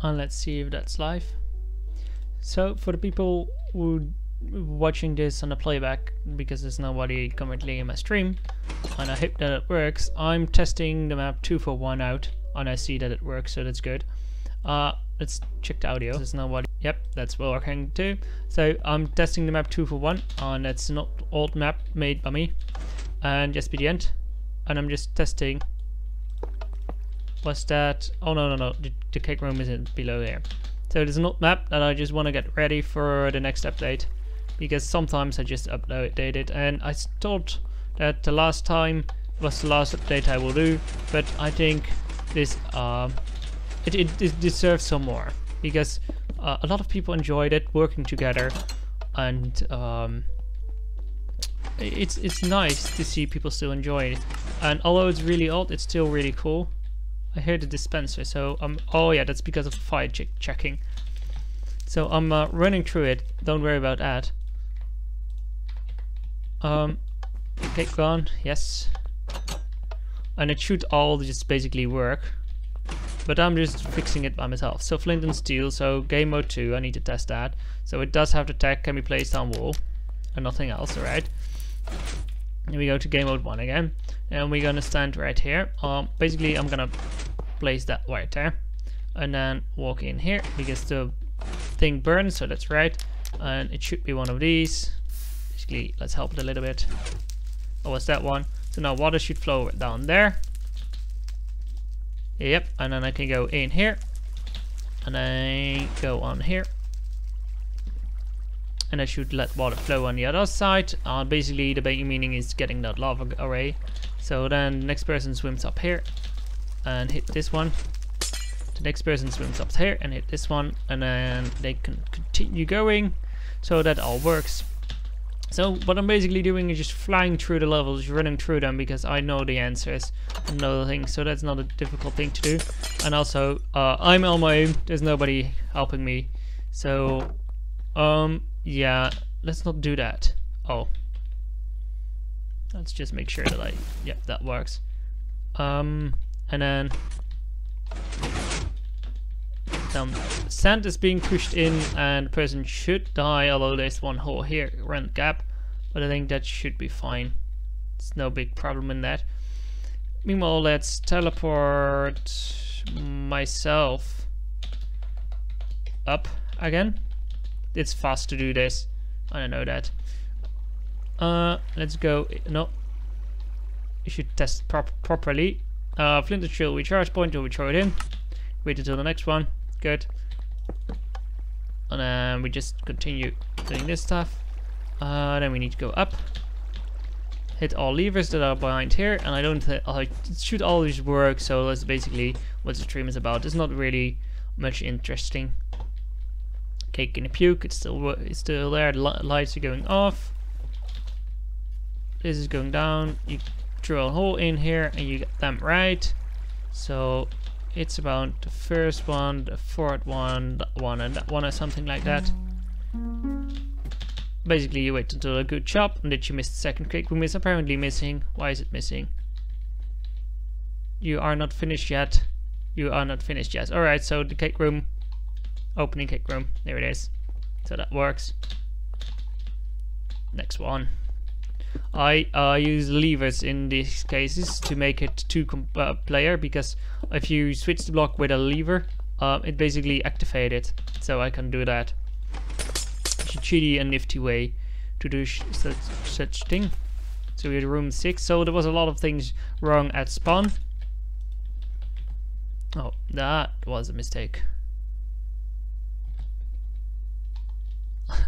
And let's see if that's live. So for the people who watching this on a playback, because there's nobody currently in my stream, and I hope that it works, I'm testing the map 241 out, and I see that it works, so that's good. Let's check the audio. There's nobody. Yep, that's working too. So I'm testing the map 241, and it's an old map made by me, and just be the end. And I'm just testing. What's that? Oh no, the cake room isn't below here. So there's an old map that I just want to get ready for the next update, because sometimes I just update it, and I thought that the last time was the last update I will do, but I think this it deserves some more, because a lot of people enjoyed it working together, and it's nice to see people still enjoy it. And although it's really old, it's still really cool. I hear the dispenser, so oh yeah, that's because of fire checking. So I'm running through it. Don't worry about that. Okay, gone. Yes. And it should all just basically work, but I'm just fixing it by myself. So flint and steel. So game mode 2. I need to test that. So it does have the tag can be placed on wall, and nothing else. All right. Here we go to game mode 1 again, and we're gonna stand right here. Basically I'm gonna place that right there, and then walk in here because the thing burns, so that's right, and it should be one of these. Basically, let's help it a little bit. Oh, what's that one? So now water should flow down there. Yep, and then I can go in here, and then go on here. And I should let water flow on the other side. Basically the main meaning is getting that lava array. So then the next person swims up here and hit this one. The next person swims up here and hit this one, and then they can continue going. So that all works. So what I'm basically doing is just flying through the levels, running through them, because I know the answers and know the things, so that's not a difficult thing to do. And also I'm on my own, there's nobody helping me. So yeah, let's not do that. Oh, let's just make sure that yep, that works. And then sand is being pushed in, and the person should die, although there's one hole here around the gap, but I think that should be fine. It's no big problem in that. Meanwhile, let's teleport myself up again. It's fast to do this, I don't know that. Let's go. No, you should test properly. Flint and steel recharge point, or we throw it in. Wait until the next one. Good. And then we just continue doing this stuff. Then we need to go up, hit all levers that are behind here, and I don't it should always work. So that's basically what the stream is about. It's not really much interesting. Cake in a puke, it's still there. The lights are going off. This is going down. You drill a hole in here and you get them right. So it's about the first one, the fourth one, that one, and that one, or something like that. Basically you wait until a good job. And did you miss the second cake room? Is apparently missing. Why is it missing? You are not finished yet. You are not finished yet. Alright, so the cake room, opening cake room, there it is. So that works. Next one. I use levers in these cases to make it two player, because if you switch the block with a lever, it basically activates it. So I can do that. It's a cheaty and nifty way to do such thing. So we're at room 6. So there was a lot of things wrong at spawn. Oh, that was a mistake.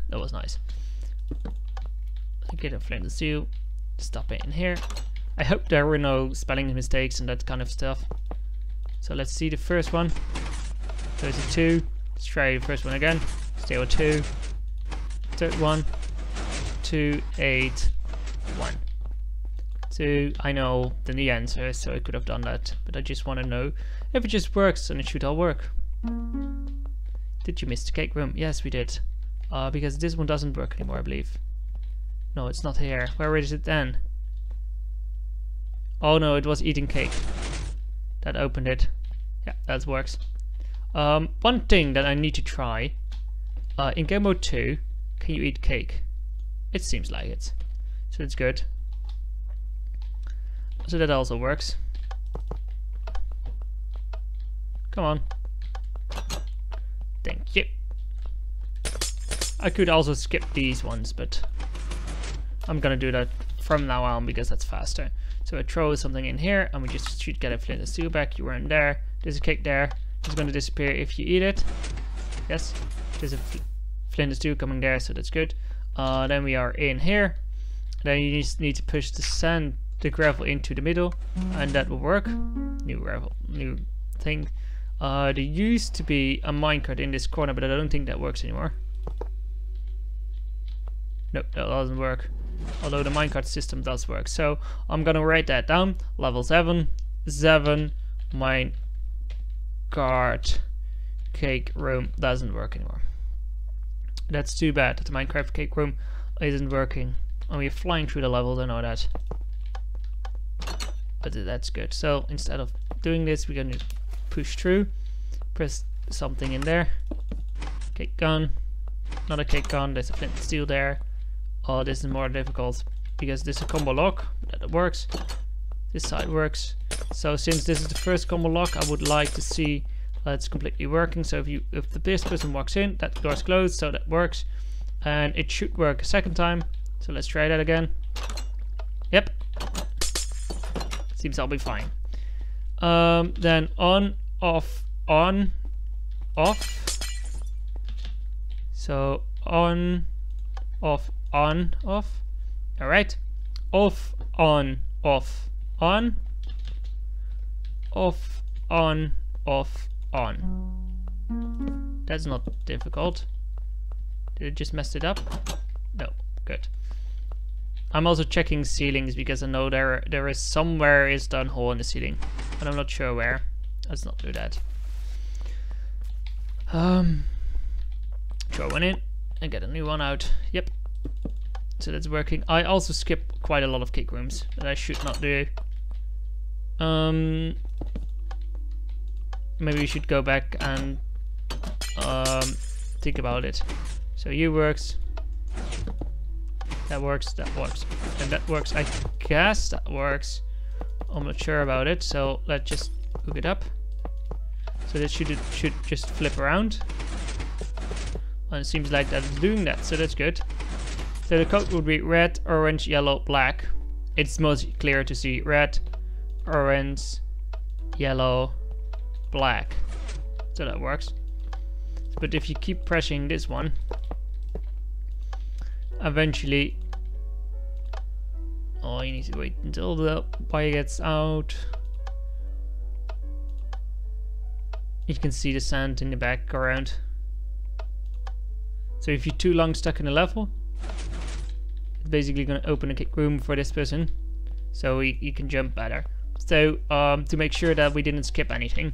That was nice. Get a flint and steel. Stop it in here. I hope there were no spelling mistakes and that kind of stuff. So let's see the first one. There's a 2. Let's try the first one again. Still a 2. Third one. 2, 8, 1. 2. I know the answer, so I could have done that, but I just want to know if it just works, and it should all work. Did you miss the cake room? Yes, we did. Because this one doesn't work anymore, I believe. No, it's not here. Where is it then? Oh no, it was eating cake that opened it. Yeah, that works. One thing that I need to try, in game mode 2, can you eat cake? It seems like it, so it's good. So that also works. Come on. Thank you. I could also skip these ones, but I'm gonna do that from now on because that's faster. So I throw something in here and we just should get a flint and steel back. You weren't there. There's a cake there. It's gonna disappear if you eat it. Yes. There's a flint and steel coming there, so that's good. Then we are in here. Then you just need to push the gravel into the middle, and that will work. New gravel, new thing. There used to be a minecart in this corner, but I don't think that works anymore. Nope, that doesn't work. Although the minecart system does work. So I'm gonna write that down. Level 7, minecart cake room doesn't work anymore. That's too bad that the Minecraft cake room isn't working. And we're flying through the levels, I know that. But that's good. So instead of doing this, we're gonna push through. Press something in there. Cake gun. Not a cake gun, there's a flint and steel there. Oh, this is more difficult because this is a combo lock. That works. This side works. So since this is the first combo lock, I would like to see that it's completely working. So if the best person walks in, that door's closed, so that works. And it should work a second time. So let's try that again. Yep. Seems I'll be fine. Then on, off, on, off. So on, off, on, off. Alright. Off, on, off, on. Off, on, off, on. That's not difficult. Did it just mess it up? No. Good. I'm also checking ceilings because I know there is somewhere is done hole in the ceiling, but I'm not sure where. Let's not do that. Throw one in and get a new one out. Yep. So that's working. I also skip quite a lot of cake rooms that I should not do. Maybe we should go back and think about it. So you works. That works, that works, and that works. I guess that works. I'm not sure about it, so let's just hook it up. So this should just flip around. And it seems like that's doing that, so that's good. So the code would be red, orange, yellow, black. It's most clear to see red, orange, yellow, black. So that works. But if you keep pressing this one, eventually, oh, you need to wait until the wire gets out. You can see the sand in the background. So if you're too long stuck in a level, it's basically going to open a cake room for this person, so you can jump better. So to make sure that we didn't skip anything,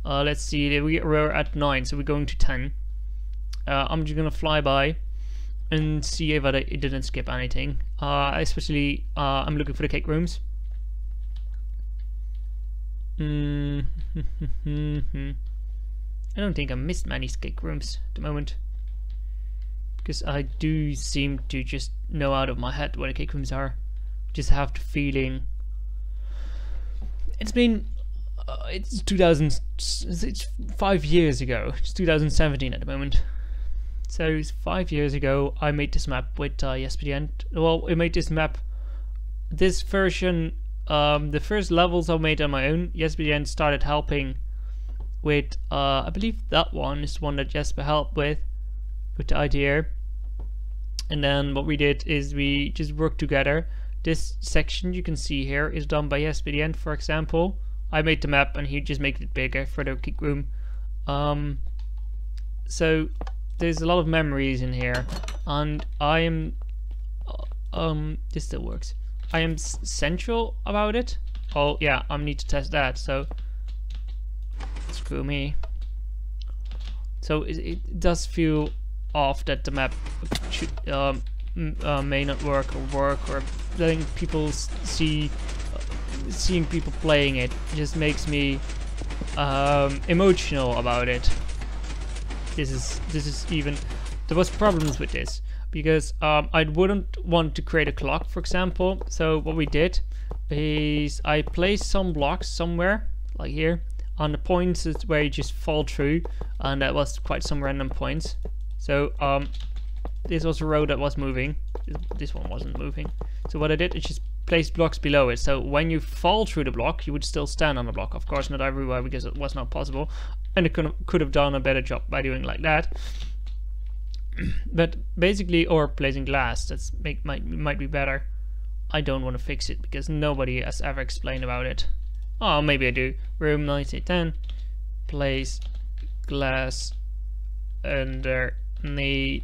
let's see, we were at 9, so we're going to 10. I'm just going to fly by and see if it didn't skip anything. Especially, I'm looking for the cake rooms. I don't think I missed many cake rooms at the moment, because I do seem to just know out of my head where the cake rooms are. Just have the feeling. It's been it's 2000. It's 5 years ago. It's 2017 at the moment. So 5 years ago, I made this map with YesBDN. Well, I made this map, this version, the first levels I made on my own. YesBDN started helping with, I believe that one is the one that Jesper helped with the idea. And then what we did is we just worked together. This section you can see here is done by YesBDN, for example. I made the map and he just made it bigger for the cake room. So there's a lot of memories in here, and I am this still works. I am central about it. Oh yeah, I need to test that, so screw me. So it does feel off that the map should may not work, or letting people seeing people playing it just makes me emotional about it. This is even, there was problems with this because I wouldn't want to create a clock, for example. So what we did is I placed some blocks somewhere like here on the points where you just fall through, and that was quite some random points. So this was a road that was moving. This one wasn't moving. So what I did is just place blocks below it. So when you fall through the block, you would still stand on the block. Of course, not everywhere because it was not possible, and it could have done a better job by doing like that. But basically, or placing glass, that's might be better. I don't want to fix it because nobody has ever explained about it. Oh, maybe I do. Room 1910, place glass underneath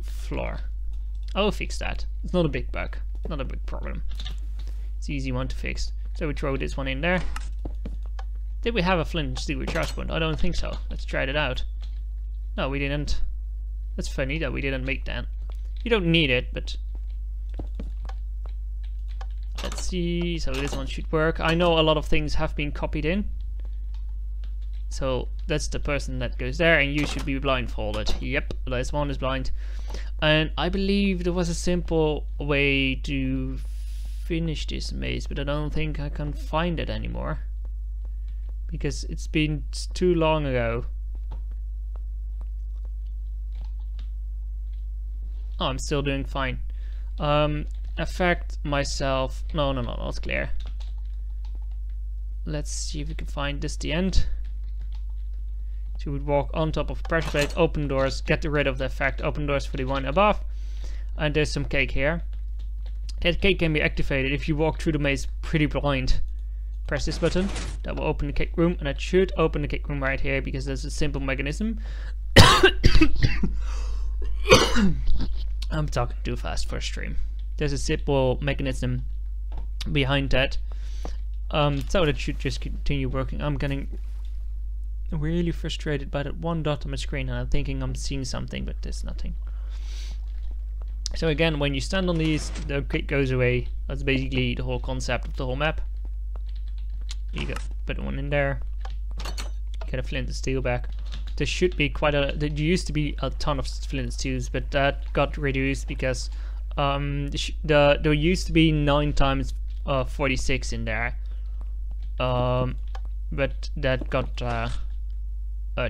floor. I'll fix that. It's not a big bug, not a big problem. It's an easy one to fix. So we throw this one in there. Did we have a flint and steel recharge point? I don't think so. Let's try it out. No, we didn't. That's funny that we didn't make that. You don't need it, but let's see. So this one should work. I know a lot of things have been copied in. So that's the person that goes there, and you should be blindfolded. Yep, this one is blind. And I believe there was a simple way to finish this maze, but I don't think I can find it anymore because it's been too long ago. Oh, I'm still doing fine. Affect myself. No, it's clear. Let's see if we can find this the end. So you would walk on top of pressure plate, open doors, get rid of the effect, open doors for the one above. And there's some cake here. That cake can be activated if you walk through the maze pretty blind. Press this button, that will open the cake room, and that should open the cake room right here because there's a simple mechanism. I'm talking too fast for a stream. There's a simple mechanism behind that, so that should just continue working. I'm getting really frustrated by that one dot on my screen, and I'm thinking I'm seeing something, but there's nothing. So again, when you stand on these, the cake goes away. That's basically the whole concept of the whole map. You go put one in there, get a flint and steel back. There should be quite a, there used to be a ton of flint and steels, but that got reduced because there used to be 9 times 46 in there, but that got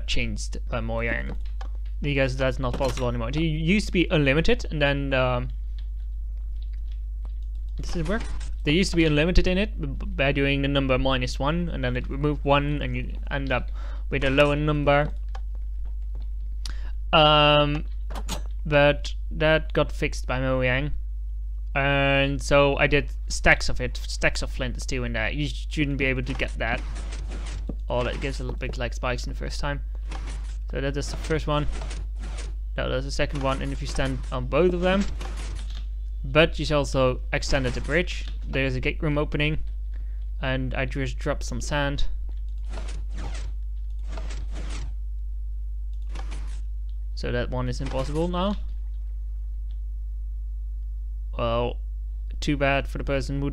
changed by Mojang because that's not possible anymore. It used to be unlimited, and then does it work? There used to be unlimited in it by doing the number -1, and then it removed 1, and you end up with a lower number. But that got fixed by Mojang, and so I did stacks of it, stacks of flint and steel in there. You shouldn't be able to get that. Oh, that gives a little bit like spikes in the first time. So that is the first one. Now there's the second one, and if you stand on both of them, but you also extended the bridge. There's a gate room opening, and I just dropped some sand. So that one is impossible now. Well, too bad for the person who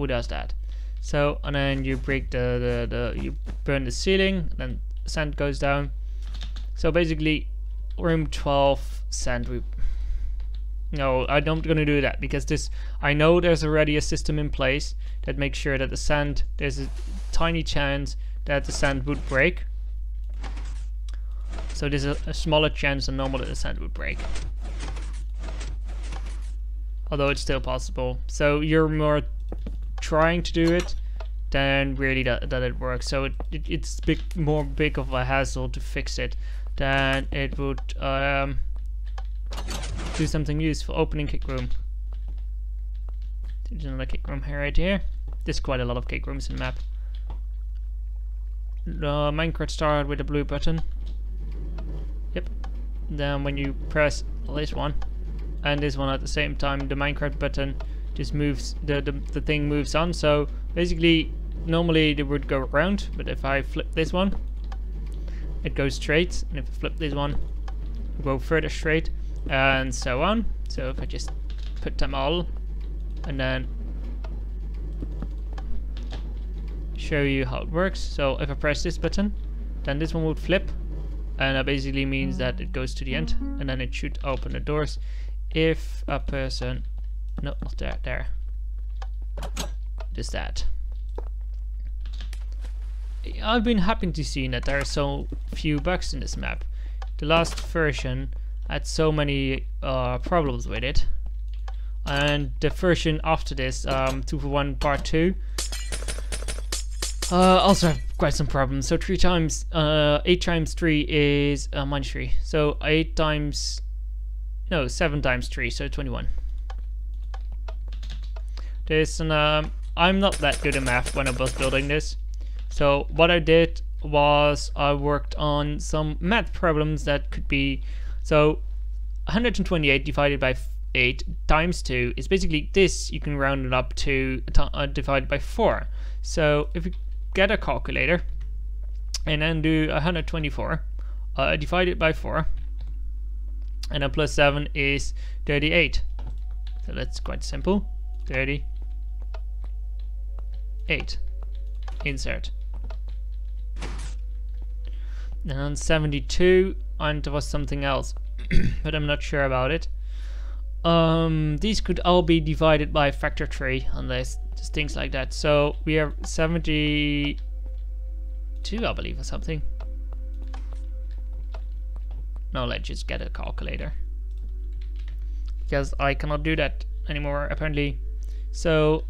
does that. So, and then you break you burn the ceiling, then sand goes down. So basically, room 12 sand. No, I'm not gonna do that because this. I know there's already a system in place that makes sure that the sand. There's a tiny chance that the sand would break. So there's a smaller chance than normal that the sand would break. Although it's still possible. So you're more trying to do it than really that it works. So it's more big of a hassle to fix it than it would do something useful. Opening cake room. There's another cake room here, right here. There's quite a lot of cake rooms in the map. The minecart started with a blue button. Yep. Then when you press this one and this one at the same time, the minecart button just moves, the thing moves on. So basically, normally they would go around, but if I flip this one, it goes straight, and if I flip this one, it will go further straight, and so on. So if I just put them all, and then show you how it works. So if I press this button, then this one would flip, and that basically means that it goes to the end, and then it should open the doors if a person, no, not there, just that. I've been happy to see that there are so few bugs in this map. The last version had so many problems with it, and the version after this, 2.1 part 2, also have quite some problems. So 8 times 3 is minus 3. So 7 times 3, so 21. This, and I'm not that good at math when I was building this. So what I did was I worked on some math problems that could be, so 128 divided by 8 times 2 is basically this. You can round it up to divided by 4. So if you get a calculator and then do 124 divided by 4, and then plus 7 is 38. So that's quite simple. 38. Insert. And 72, and there was something else, but I'm not sure about it. These could all be divided by factor 3, unless just things like that. So we have 72, I believe, or something. No, let's just get a calculator, because I cannot do that anymore apparently. So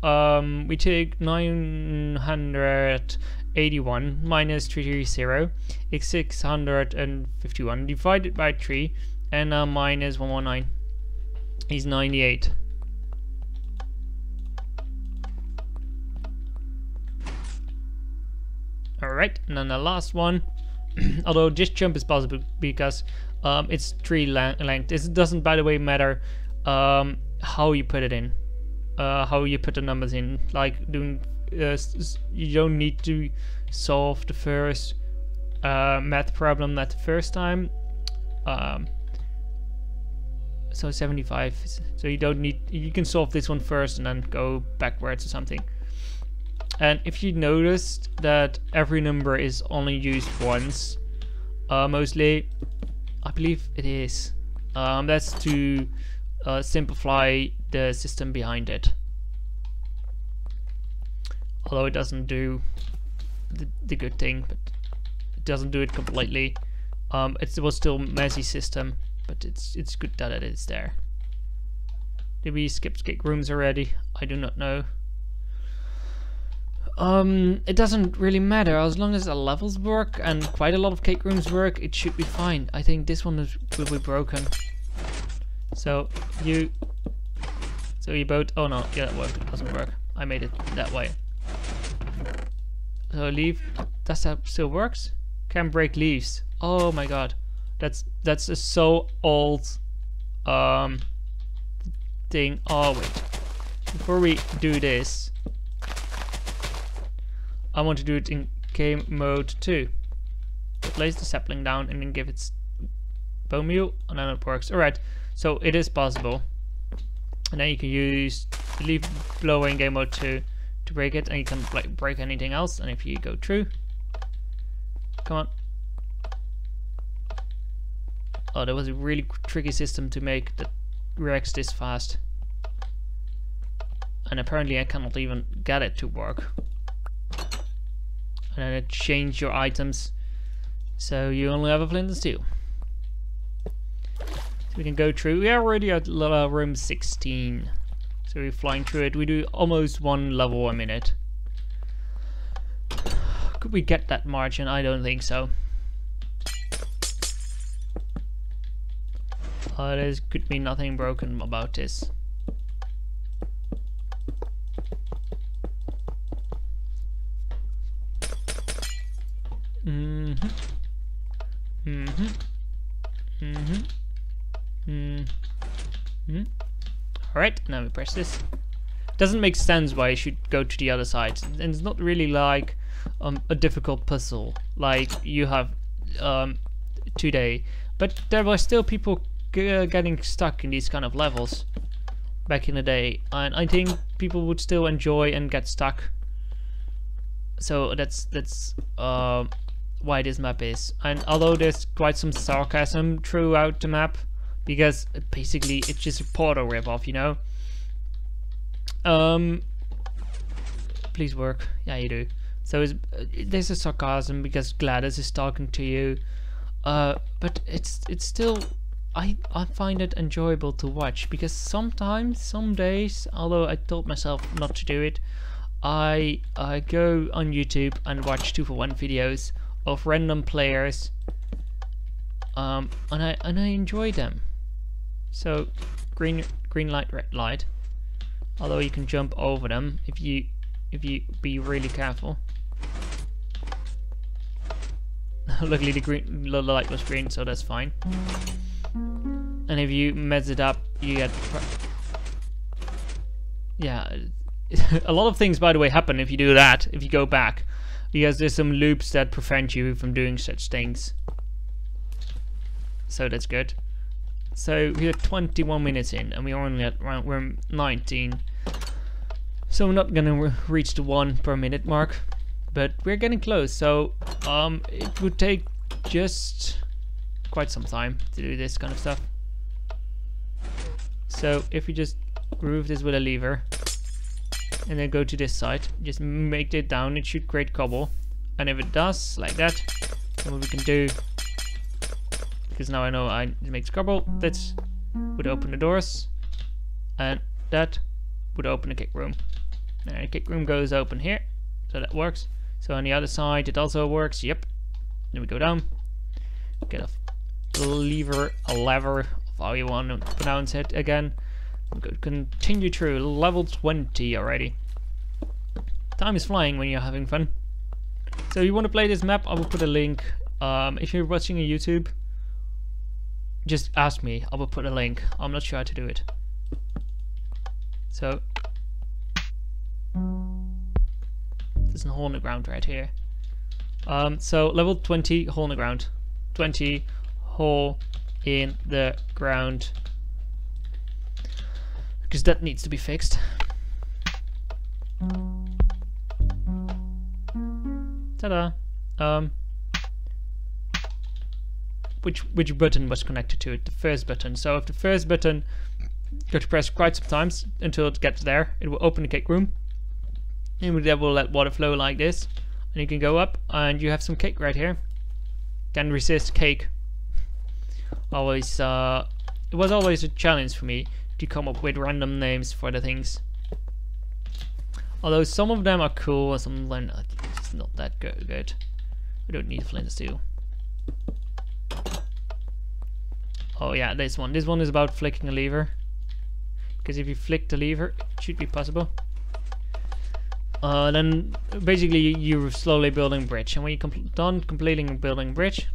we take 981 minus 330 is 651 divided by 3, and minus 119 is 98. Alright, and then the last one, although this jump is possible because it's tree length. It doesn't, by the way, matter how you put it in, how you put the numbers in. Like doing, you don't need to solve the first math problem at the first time. So 75. So you don't need. You can solve this one first and then go backwards or something. And if you noticed that every number is only used once, mostly, I believe it is. That's to simplify the system behind it. Although it doesn't do the good thing, but it doesn't do it completely. It was still a messy system, but it's good that it is there. Did we skip cake rooms already? I do not know. It doesn't really matter as long as the levels work and quite a lot of cake rooms work. It should be fine. I think this one will be broken. So you both. Oh no, yeah, that worked. It doesn't work. I made it that way. So leave. Does that still works? Can break leaves. Oh my god, that's a so old thing. Oh wait, before we do this, I want to do it in game mode 2. Place the sapling down and then give it bone meal, and then it works. Alright, so it is possible. And then you can use the leaf blower in game mode 2 to break it, and you can like break anything else. And if you go through, come on. Oh, that was a really tricky system to make that reacts this fast. And apparently I cannot even get it to work. And then it changed your items, so you only have a flint and steel. So we can go through. We are already at room 16, so we're flying through it. We do almost one level a minute. Could we get that margin? I don't think so. There could be nothing broken about this. Alright, now we press this. Doesn't make sense why I should go to the other side, and it's not really like a difficult puzzle like you have today, but there were still people getting stuck in these kind of levels back in the day, and I think people would still enjoy and get stuck. So that's why this map is. And although there's quite some sarcasm throughout the map, because basically it's just a Portal ripoff, you know. Please work. Yeah, you do. So there's a sarcasm because GLaDOS is talking to you, but it's still, I find it enjoyable to watch, because sometimes, some days, although I told myself not to do it, I go on YouTube and watch 2for1 videos of random players, and I enjoy them. So green light, red light. Although you can jump over them if you be really careful. Luckily the light was green, so that's fine. And if you mess it up, you get yeah. A lot of things, by the way, happen if you do that, if you go back, because there's some loops that prevent you from doing such things. So that's good. So we're 21 minutes in, and we're only at we're 19. So we're not gonna reach the 1 per minute mark, but we're getting close. So it would take just quite some time to do this kind of stuff. So if we just groove this with a lever, and then go to this side, just make it down, it should create cobble. And if it does, like that, then what we can do, because now I know it makes cobble, that would open the doors, and that would open the kick room. And the kick room goes open here, so that works. So on the other side it also works, yep. Then we go down, get a lever, how you want to pronounce it again. Continue through level 20 already. Time is flying when you're having fun. So you want to play this map, I will put a link. If you're watching on YouTube, just ask me, I will put a link. I'm not sure how to do it. So there's a hole in the ground right here. So level 20, hole in the ground. 20, hole in the ground. Because that needs to be fixed. Ta-da! Which button was connected to it? The first button. So if the first button you have to press quite some times until it gets there, it will open the cake room. And that will let water flow like this. And you can go up and you have some cake right here. Can resist cake. Always it was always a challenge for me to come up with random names for the things. Although some of them are cool and some of them are just not that good. We don't need flint and steel. Oh yeah, this one. This one is about flicking a lever. Because if you flick the lever, it should be possible. Then basically you're slowly building a bridge. And when you're done completing building a bridge,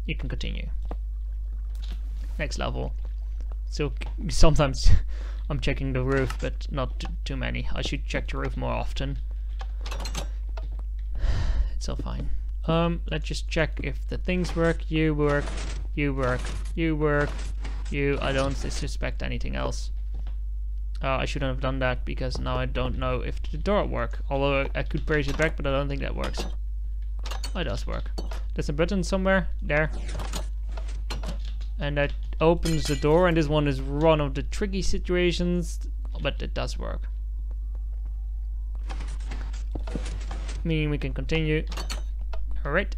you can continue. Next level. So sometimes I'm checking the roof, but not too many. I should check the roof more often. It's all fine. Let's just check if the things work. You work. You work. You work. You. I don't suspect anything else. I shouldn't have done that because now I don't know if the door works. Although I could brace it back, but I don't think that works. Oh, it does work. There's a button somewhere there. And that opens the door, and this one is one of the tricky situations, but it does work. Meaning we can continue. Alright.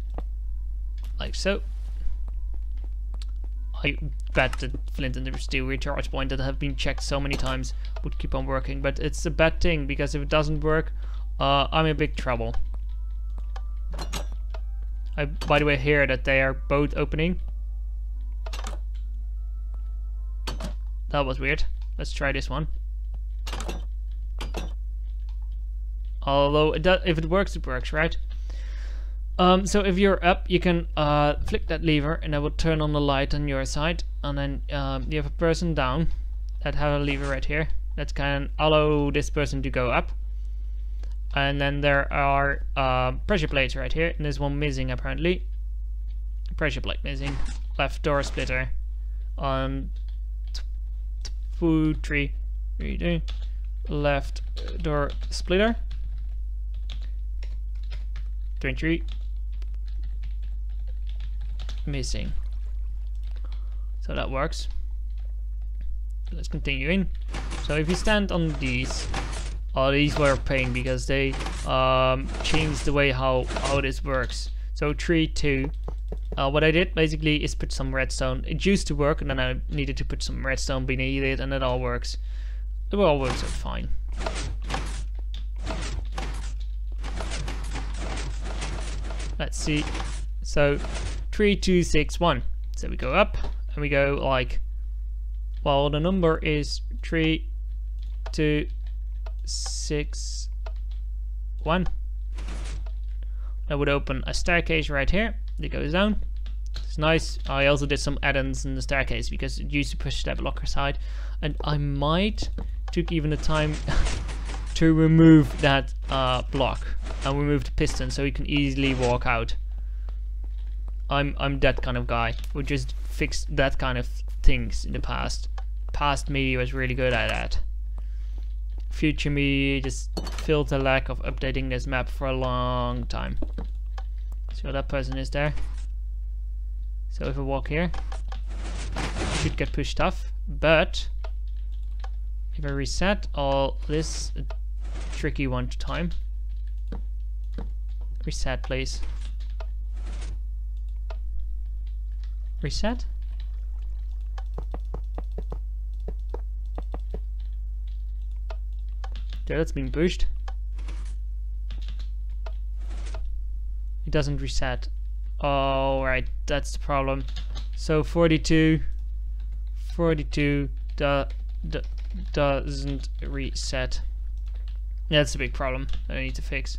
Like so. I bet the flint and the steel recharge point that have been checked so many times would keep on working, but it's a bad thing because if it doesn't work, I'm in big trouble. I, by the way, hear that they are both opening. That was weird. Let's try this one. Although it does, if it works, right? So if you're up, you can flick that lever, and that will turn on the light on your side. And then you have a person down that have a lever right here that can allow this person to go up. And then there are pressure plates right here, and there's one missing apparently. Pressure plate missing. Left door splitter on 2, 3, left door splitter. 23. Missing. So that works. Let's continue in. So if you stand on these, these were a pain because they changed the way how this works. So 3, 2. What I did basically is put some redstone. It used to work, and then I needed to put some redstone beneath it, and it all works. It all works out fine. Let's see. So 3, 2, 6, 1. So we go up and we go like, well, the number is 3, 2, 6, 1. That would open a staircase right here. It goes down. It's nice. I also did some add-ons in the staircase because it used to push that blocker side, and I might took even the time to remove that block and remove the piston so you can easily walk out. I'm that kind of guy who just fixed that kind of things in the past. Past me was really good at that. Future me just felt the lack of updating this map for a long time. So that person is there. So if I walk here, I should get pushed off. But if I reset all this, a tricky one to time. Reset, please. Reset. There, that's being pushed. It doesn't reset. Oh, right, that's the problem. So 42 doesn't reset. That's a big problem that I need to fix.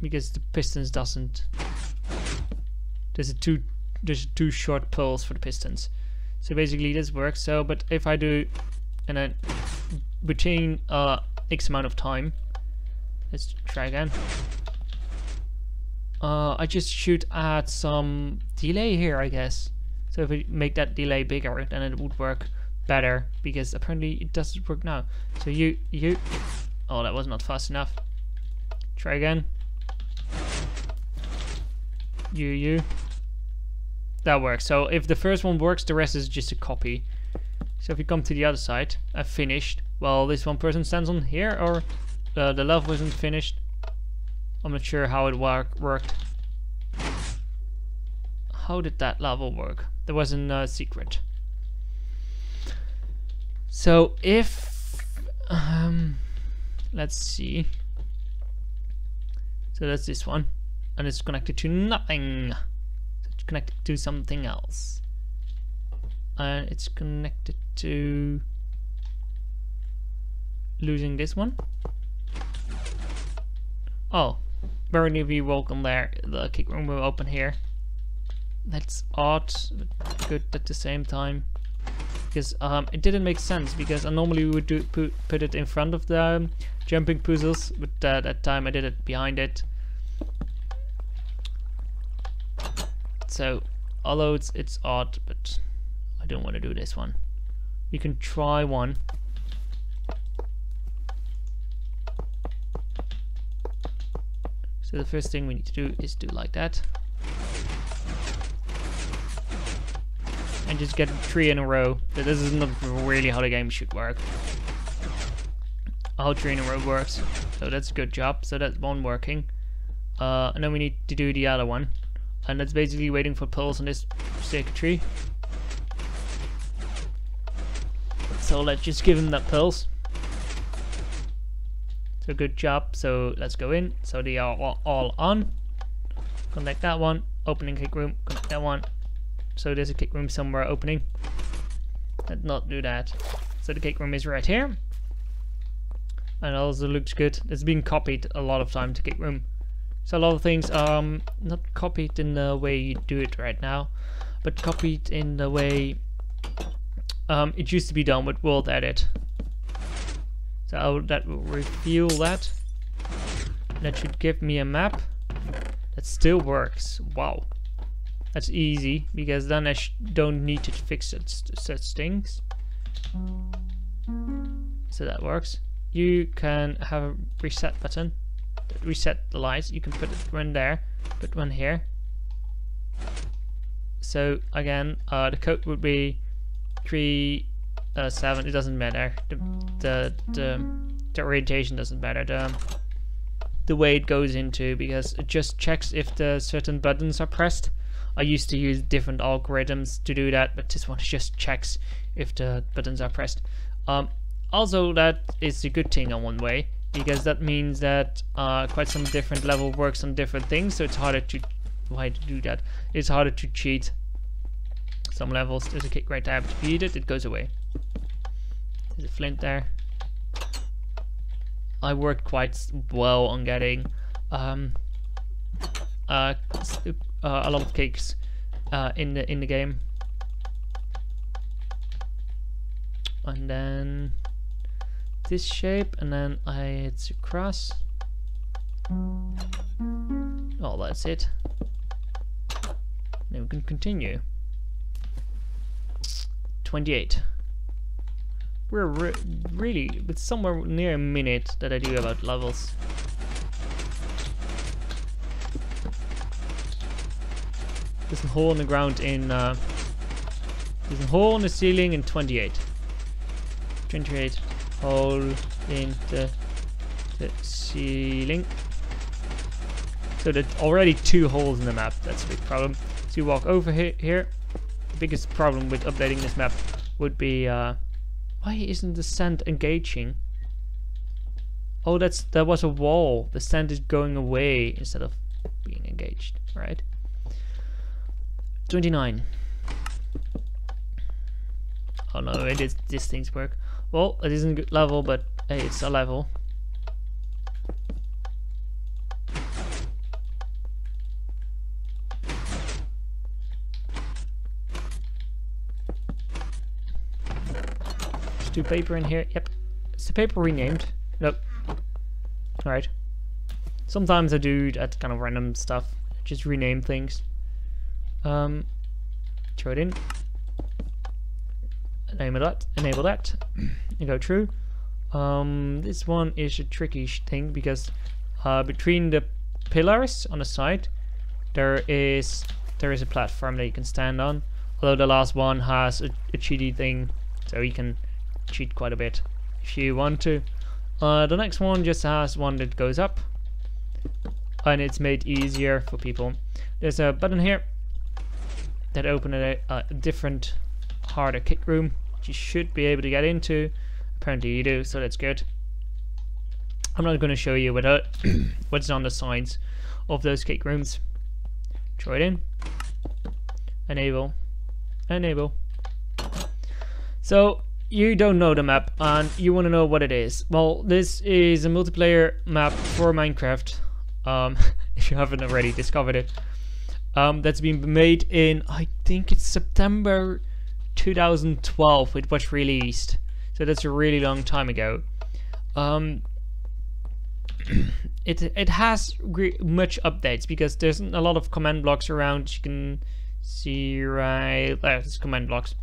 Because the pistons doesn't. There's two short pulls for the pistons. So basically this works. So, but if I do, and then between X amount of time, let's try again. I just should add some delay here, I guess. So if we make that delay bigger, then it would work better, because apparently it doesn't work now. So you, oh, that was not fast enough. Try again. You. That works. So if the first one works, the rest is just a copy. So if you come to the other side, I've finished. Well, this one person stands on here, or the level isn't finished. I'm not sure how it worked. How did that level work? There was a secret. So if let's see. So that's this one, and it's connected to nothing. So it's connected to something else, and it's connected to losing this one. Oh, very of you welcome there. The kick room will open here. That's odd, but good at the same time. Because it didn't make sense, because I normally would put it in front of the jumping puzzles, but that time I did it behind it. So, although it's odd, but I don't want to do this one. You can try one. So the first thing we need to do is do like that. And just get 3 in a row. But this is not really how the game should work. How 3 in a row works. So that's a good job. So that's one working. And then we need to do the other one. And that's basically waiting for pulls on this circuitry. So let's just give him that pulse. So good job. So let's go in. So they are all on. Connect that one. Opening kick room. Connect that one. So there's a kick room somewhere opening. Let's not do that. So the kick room is right here. And it also looks good. It's been copied a lot of time to kick room. So a lot of things not copied in the way you do it right now, but copied in the way it used to be done with World Edit. So that will reveal that. That should give me a map that still works. Wow. That's easy, because then I don't need to fix such things. So that works. You can have a reset button. reset the lights. You can put one there, put one here. So again, the code would be 3 7. It doesn't matter. The orientation doesn't matter. The way it goes into, because it just checks if the certain buttons are pressed. I used to use different algorithms to do that, but this one just checks if the buttons are pressed. Also, that is a good thing on one way, because that means that quite some different level works on different things, so it's harder to do that. It's harder to cheat some levels. There's a kick right there, but if you eat it, it goes away. There's a flint there. I worked quite well on getting a lot of cakes in the game, and then this shape, and then it's across. Oh, that's it. Then we can continue. 28. We're really, it's somewhere near a minute that I do about levels. There's a hole in the ground in, there's a hole in the ceiling in 28. 28 hole in the ceiling. So there's already 2 holes in the map. That's a big problem. So you walk over here. The biggest problem with updating this map would be, why isn't the sand engaging? Oh, that was a wall. The sand is going away instead of being engaged, right? 29. Oh no, it is. These things work. Well, it isn't a good level, but hey, it's a level. There's 2 paper in here. Yep. Is the paper renamed? Nope. Alright. Sometimes I do that kind of random stuff. Just rename things. Throw it in. Enable that. And go through. This one is a tricky thing because between the pillars on the side there is a platform that you can stand on. Although the last one has a cheaty thing, so you can cheat quite a bit if you want to. The next one just has one that goes up, and it's made easier for people. There's a button here that opens a different, harder kick room, which you should be able to get into. Apparently you do, so that's good. I'm not going to show you what's on the sides of those kick rooms. Throw it in. Enable. So you don't know the map and you want to know what it is. Well, this is a multiplayer map for Minecraft. If you haven't already discovered it. That's been made in, I think it's September 2012 it was released, so that's a really long time ago. It has much updates because there's a lot of command blocks around. You can see right there, there's command blocks.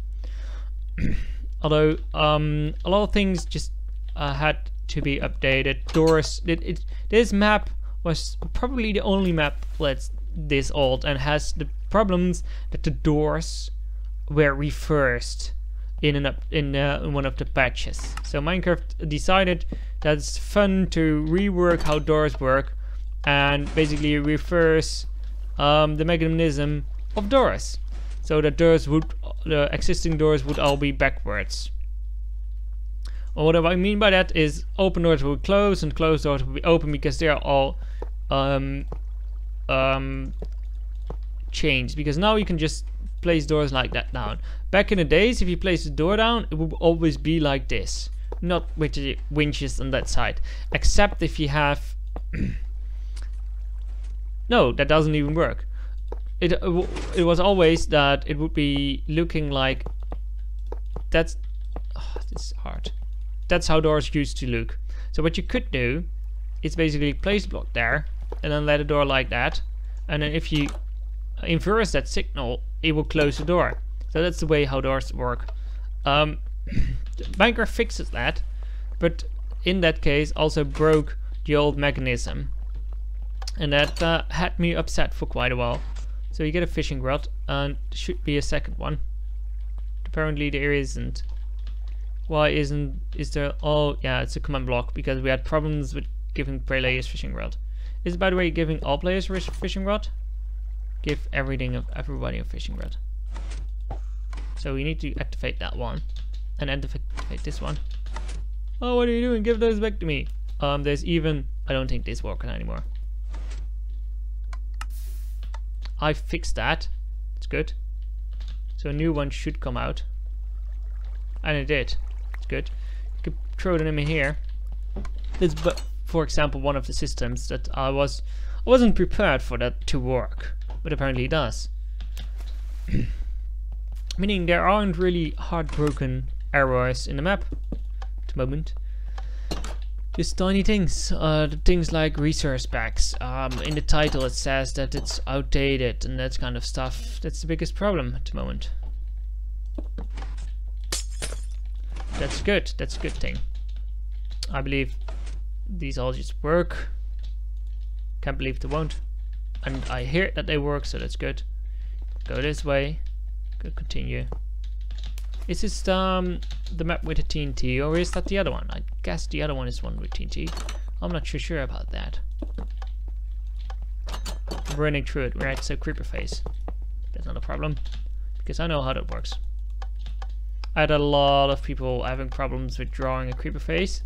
Although a lot of things just had to be updated. Doors, this map was probably the only map that's this old and has the problems that the doors were reversed in one of the patches. So Minecraft decided that it's fun to rework how doors work and basically reverse the mechanism of doors, so that the existing doors would all be backwards. Well, what I mean by that is open doors will close and closed doors will be open because they are all changed, because now you can just place doors like that down. Back in the days, if you place the door down, it would always be like this, not with the winches on that side, except if you have no, that doesn't even work. It was always that it would be looking like that's this is hard. That's how doors used to look. So what you could do is basically place a block there and then let a door like that, and then if you inverse that signal, it will close the door. So that's the way how doors work. Minecraft fixes that, but in that case also broke the old mechanism. and that had me upset for quite a while. So you get a fishing rod, and there should be a second one. Apparently there isn't. Why isn't? Is there? Oh yeah, it's a command block because we had problems with giving players fishing rod. Is it, by the way, giving all players fishing rod? Give everybody a fishing rod. So we need to activate that one and activate this one. Oh, what are you doing? Give those back to me. There's even, I don't think this is working anymore. I fixed that. It's good. So a new one should come out. And it did. It's good. You could throw them in here. This, but for example, one of the systems that I wasn't prepared for that to work, but apparently it does. Meaning there aren't really heartbroken errors in the map at the moment. Just tiny things, things like resource packs. In the title it says that it's outdated and that kind of stuff. That's the biggest problem at the moment. That's good. That's a good thing. I believe these all just work. Can't believe they won't. And I hear that they work, so that's good. Go this way. Go continue. Is this the map with the TNT, or is that the other one? I guess the other one is one with TNT. I'm not too sure about that. I'm running through it, right? So creeper face. That's not a problem, because I know how that works. I had a lot of people having problems with drawing a creeper face.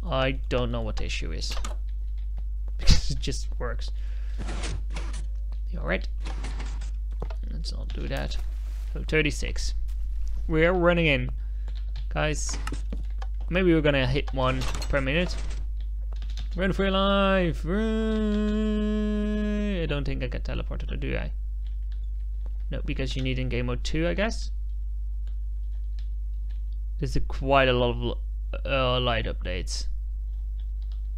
I don't know what the issue is, because it just works. You alright? Let's not do that. So 36. We're running in. Guys, maybe we're gonna hit one per minute. Run for your life! Run! I don't think I get teleported, or do I? No, because you need in game mode 2, I guess. There's quite a lot of light updates.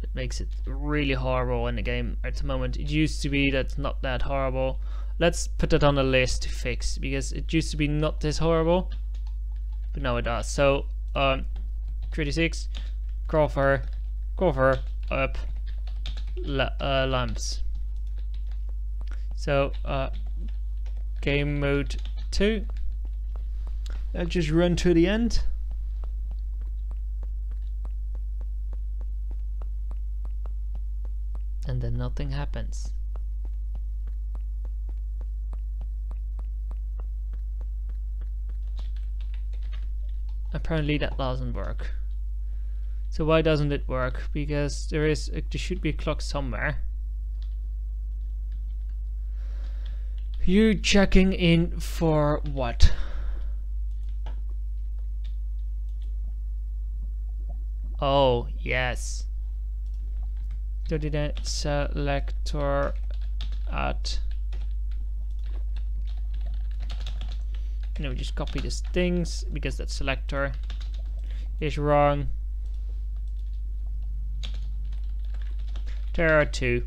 It makes it really horrible in the game at the moment. It used to be that's not that horrible. Let's put that on the list to fix, because it used to be not this horrible, but now it does. So 36, cover up lamps. So game mode 2. I'll just run to the end. And then nothing happens. Apparently that doesn't work. So why doesn't it work? Because there should be a clock somewhere. You checking in for what? Oh yes. So did I selector at? No, just copy these things because that selector is wrong. There are 2.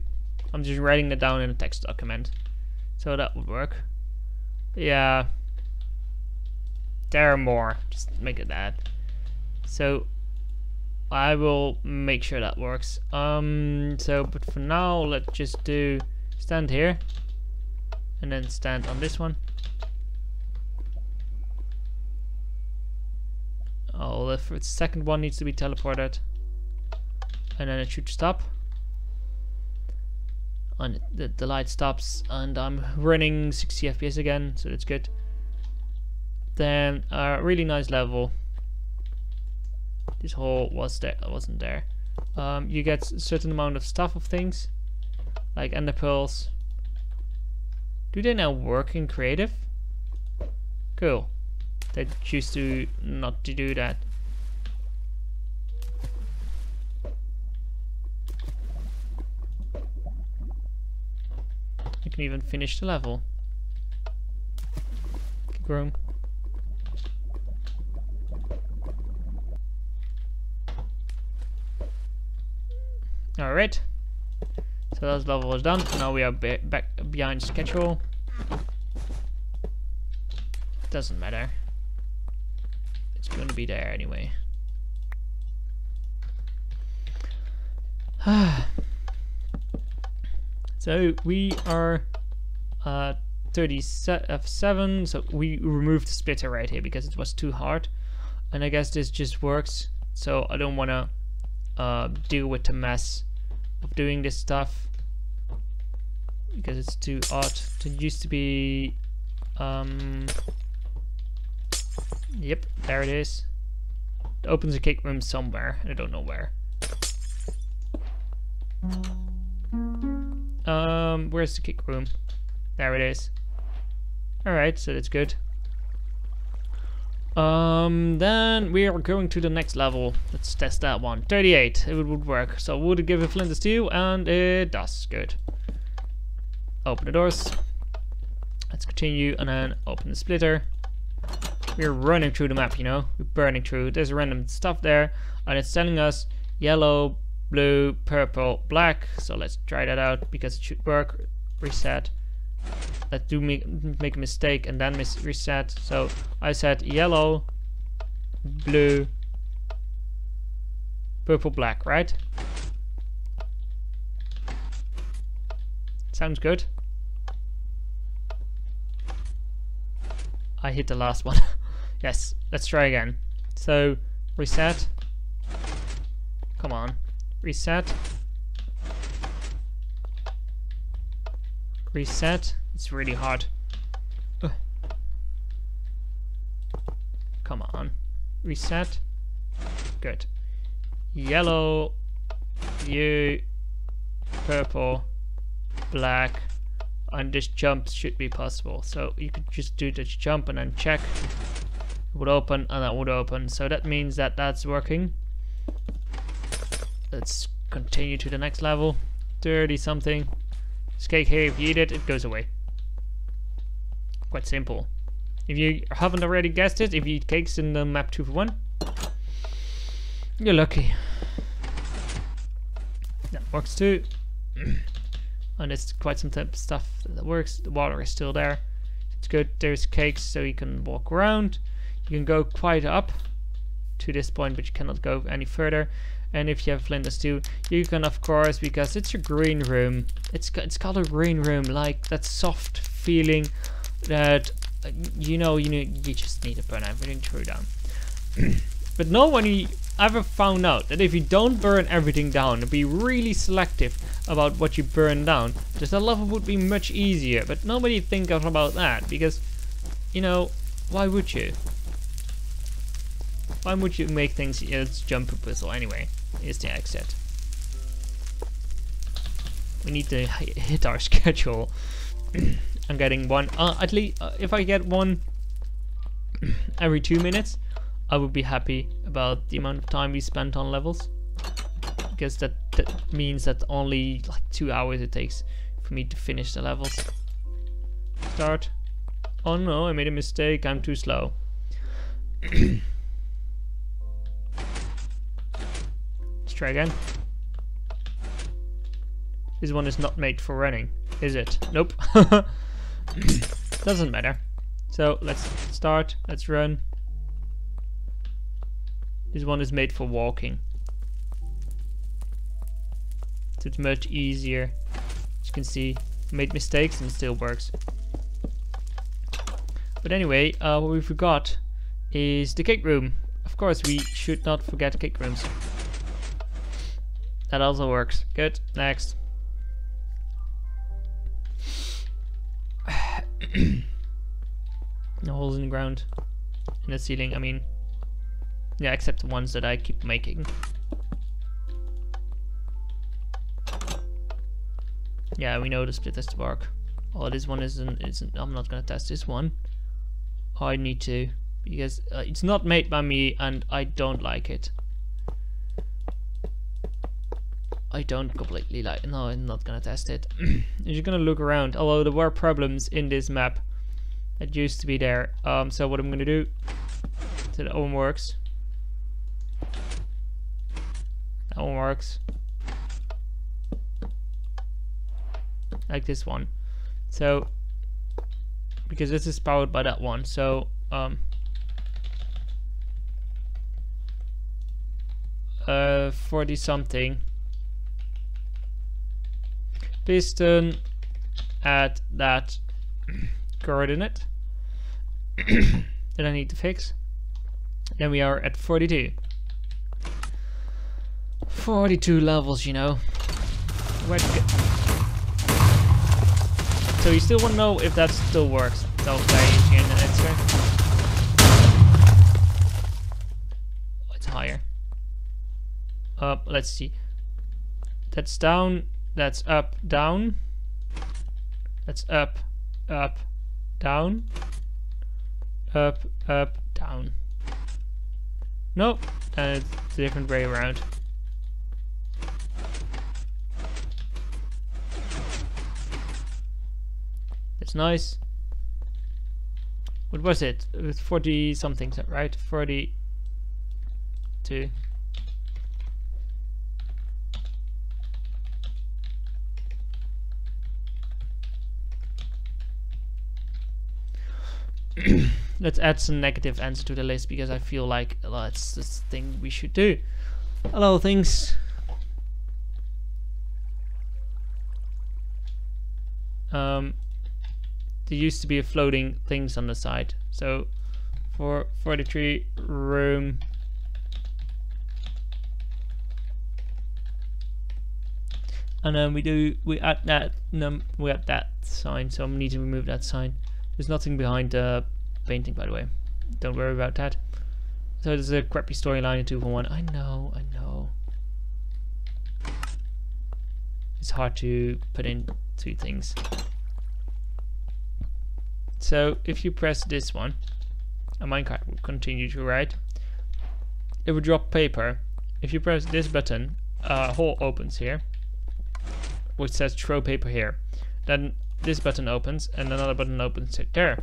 I'm just writing that down in a text document, so that would work. Yeah, there are more. Just make it that. So I will make sure that works. But for now, let's just do stand here, and then stand on this one. Oh, the second one needs to be teleported, and then it should stop. And the light stops, and I'm running 60 FPS again, so that's good. Then a really nice level. This hole was there, wasn't there. You get a certain amount of stuff of things, like ender pearls. Do they now work in creative? Cool. They choose to not to do that. You can even finish the level. Keep going. Alright. So that level is done. Now we are back behind schedule. Doesn't matter. It's going to be there anyway. So we are 37, so we removed the splitter right here because it was too hard, and I guess this just works, so I don't want to deal with the mess of doing this stuff because it's too odd. It used to be yep, there it is. It opens a cake room somewhere, I don't know where. Where's the cake room? There it is. Alright, so that's good. Then we are going to the next level. Let's test that one. 38, it would work. So would it give a flint and steel? And it does. Good. Open the doors. Let's continue and then open the splitter. We're running through the map, you know. We're burning through. There's random stuff there, and it's telling us yellow, blue, purple, black. So let's try that out because it should work. Reset. Let's do make a mistake and then reset. So I said yellow, blue, purple, black, right? Sounds good. I hit the last one. Yes, let's try again. So reset. Come on, reset. Reset. It's really hard. Come on. Reset. Good. Yellow, blue, purple, black, and this jump should be possible. So you could just do this jump and then check. It would open and that would open. So that means that that's working. Let's continue to the next level. 30 something. This cake here, if you eat it, it goes away. Quite simple. If you haven't already guessed it, if you eat cakes in the map 2 for 1, you're lucky. That works too. And it's quite some type of stuff that works. The water is still there. It's good. There's cakes so you can walk around. You can go quite up to this point, but you cannot go any further. And if you have flint and steel, you can, of course, because it's a green room. It's called a green room, like that soft feeling that you just need to burn everything through down. But nobody ever found out that if you don't burn everything down and be really selective about what you burn down, just the level would be much easier. But nobody think about that because, you know, why would you? Why would you make things? It's jump a puzzle anyway. Here's the exit. We need to hit our schedule. I'm getting one. At least if I get one every 2 minutes, I would be happy about the amount of time we spent on levels. Because that means that only like 2 hours it takes for me to finish the levels. Start. Oh no, I made a mistake. I'm too slow. Try again. This one is not made for running, is it? Nope. Doesn't matter. So let's start. Let's run. This one is made for walking. So it's much easier. As you can see, I made mistakes and it still works. But anyway, what we forgot is the cake room. Of course, we should not forget cake rooms. That also works. Good. Next. No holes in the ground. In the ceiling, I mean. Yeah, except the ones that I keep making. Yeah, we know the split test work. Oh, this one isn't. I'm not gonna test this one. I need to. Because it's not made by me and I don't like it. I don't completely like. No, I'm not gonna test it. I'm just gonna look around. Although there were problems in this map that used to be there. So what I'm gonna do, so that one works. That one works. Like this one. So because this is powered by that one. So 40 something. piston at that coordinate that I need to fix. Then we are at 42. 42 levels, you know. Where to get? So you still want to know if that still works. So play in the next one. Oh, it's higher. Let's see. That's down. That's up, down. That's up, up, down. Up, up, down. Nope, it's a different way around. That's nice. What was it? It was 40 something, right? 42. Let's add some negative answer to the list because I feel like that's the thing we should do. Hello things. There used to be a floating things on the side. So for 43 room. And then we add that sign, so I need to remove that sign. There's nothing behind the painting, by the way. Don't worry about that. So there's a crappy storyline in 2.1. I know. It's hard to put in two things. So if you press this one, a minecart will continue to write. It will drop paper. If you press this button, a hole opens here, which says throw paper here. Then this button opens and another button opens there.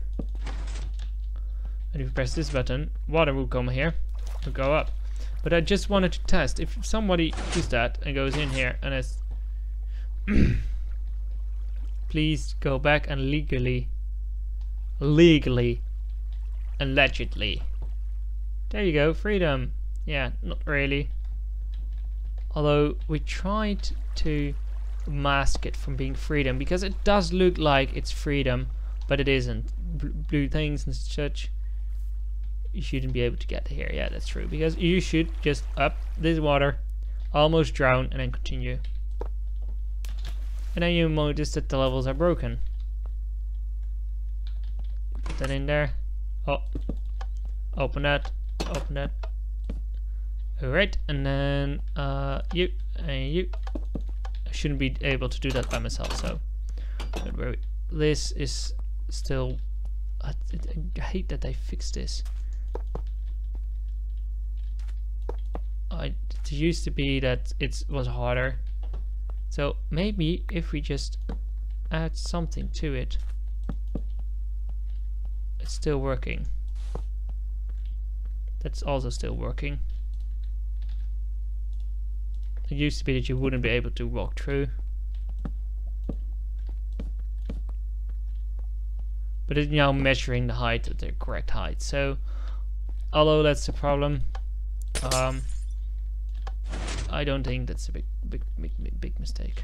And if you press this button, water will come here, will go up. But I just wanted to test if somebody does that and goes in here and has please go back and legally and allegedly. There you go, freedom. Yeah, not really. Although we tried to mask it from being freedom because it does look like it's freedom, but it isn't. Blue things and such you shouldn't be able to get here. Yeah, that's true, because you should just up this water, almost drown, and then continue. And then you notice that the levels are broken. Put that in there. Oh, open that, open that. Alright, and then you and you. I shouldn't be able to do that by myself, so don't worry. This is still I hate that they fixed this. It used to be that it was harder, so maybe if we just add something to it. It's still working. That's also still working. It used to be that you wouldn't be able to walk through, but it's now measuring the height at the correct height. So although that's a problem, I don't think that's a big mistake,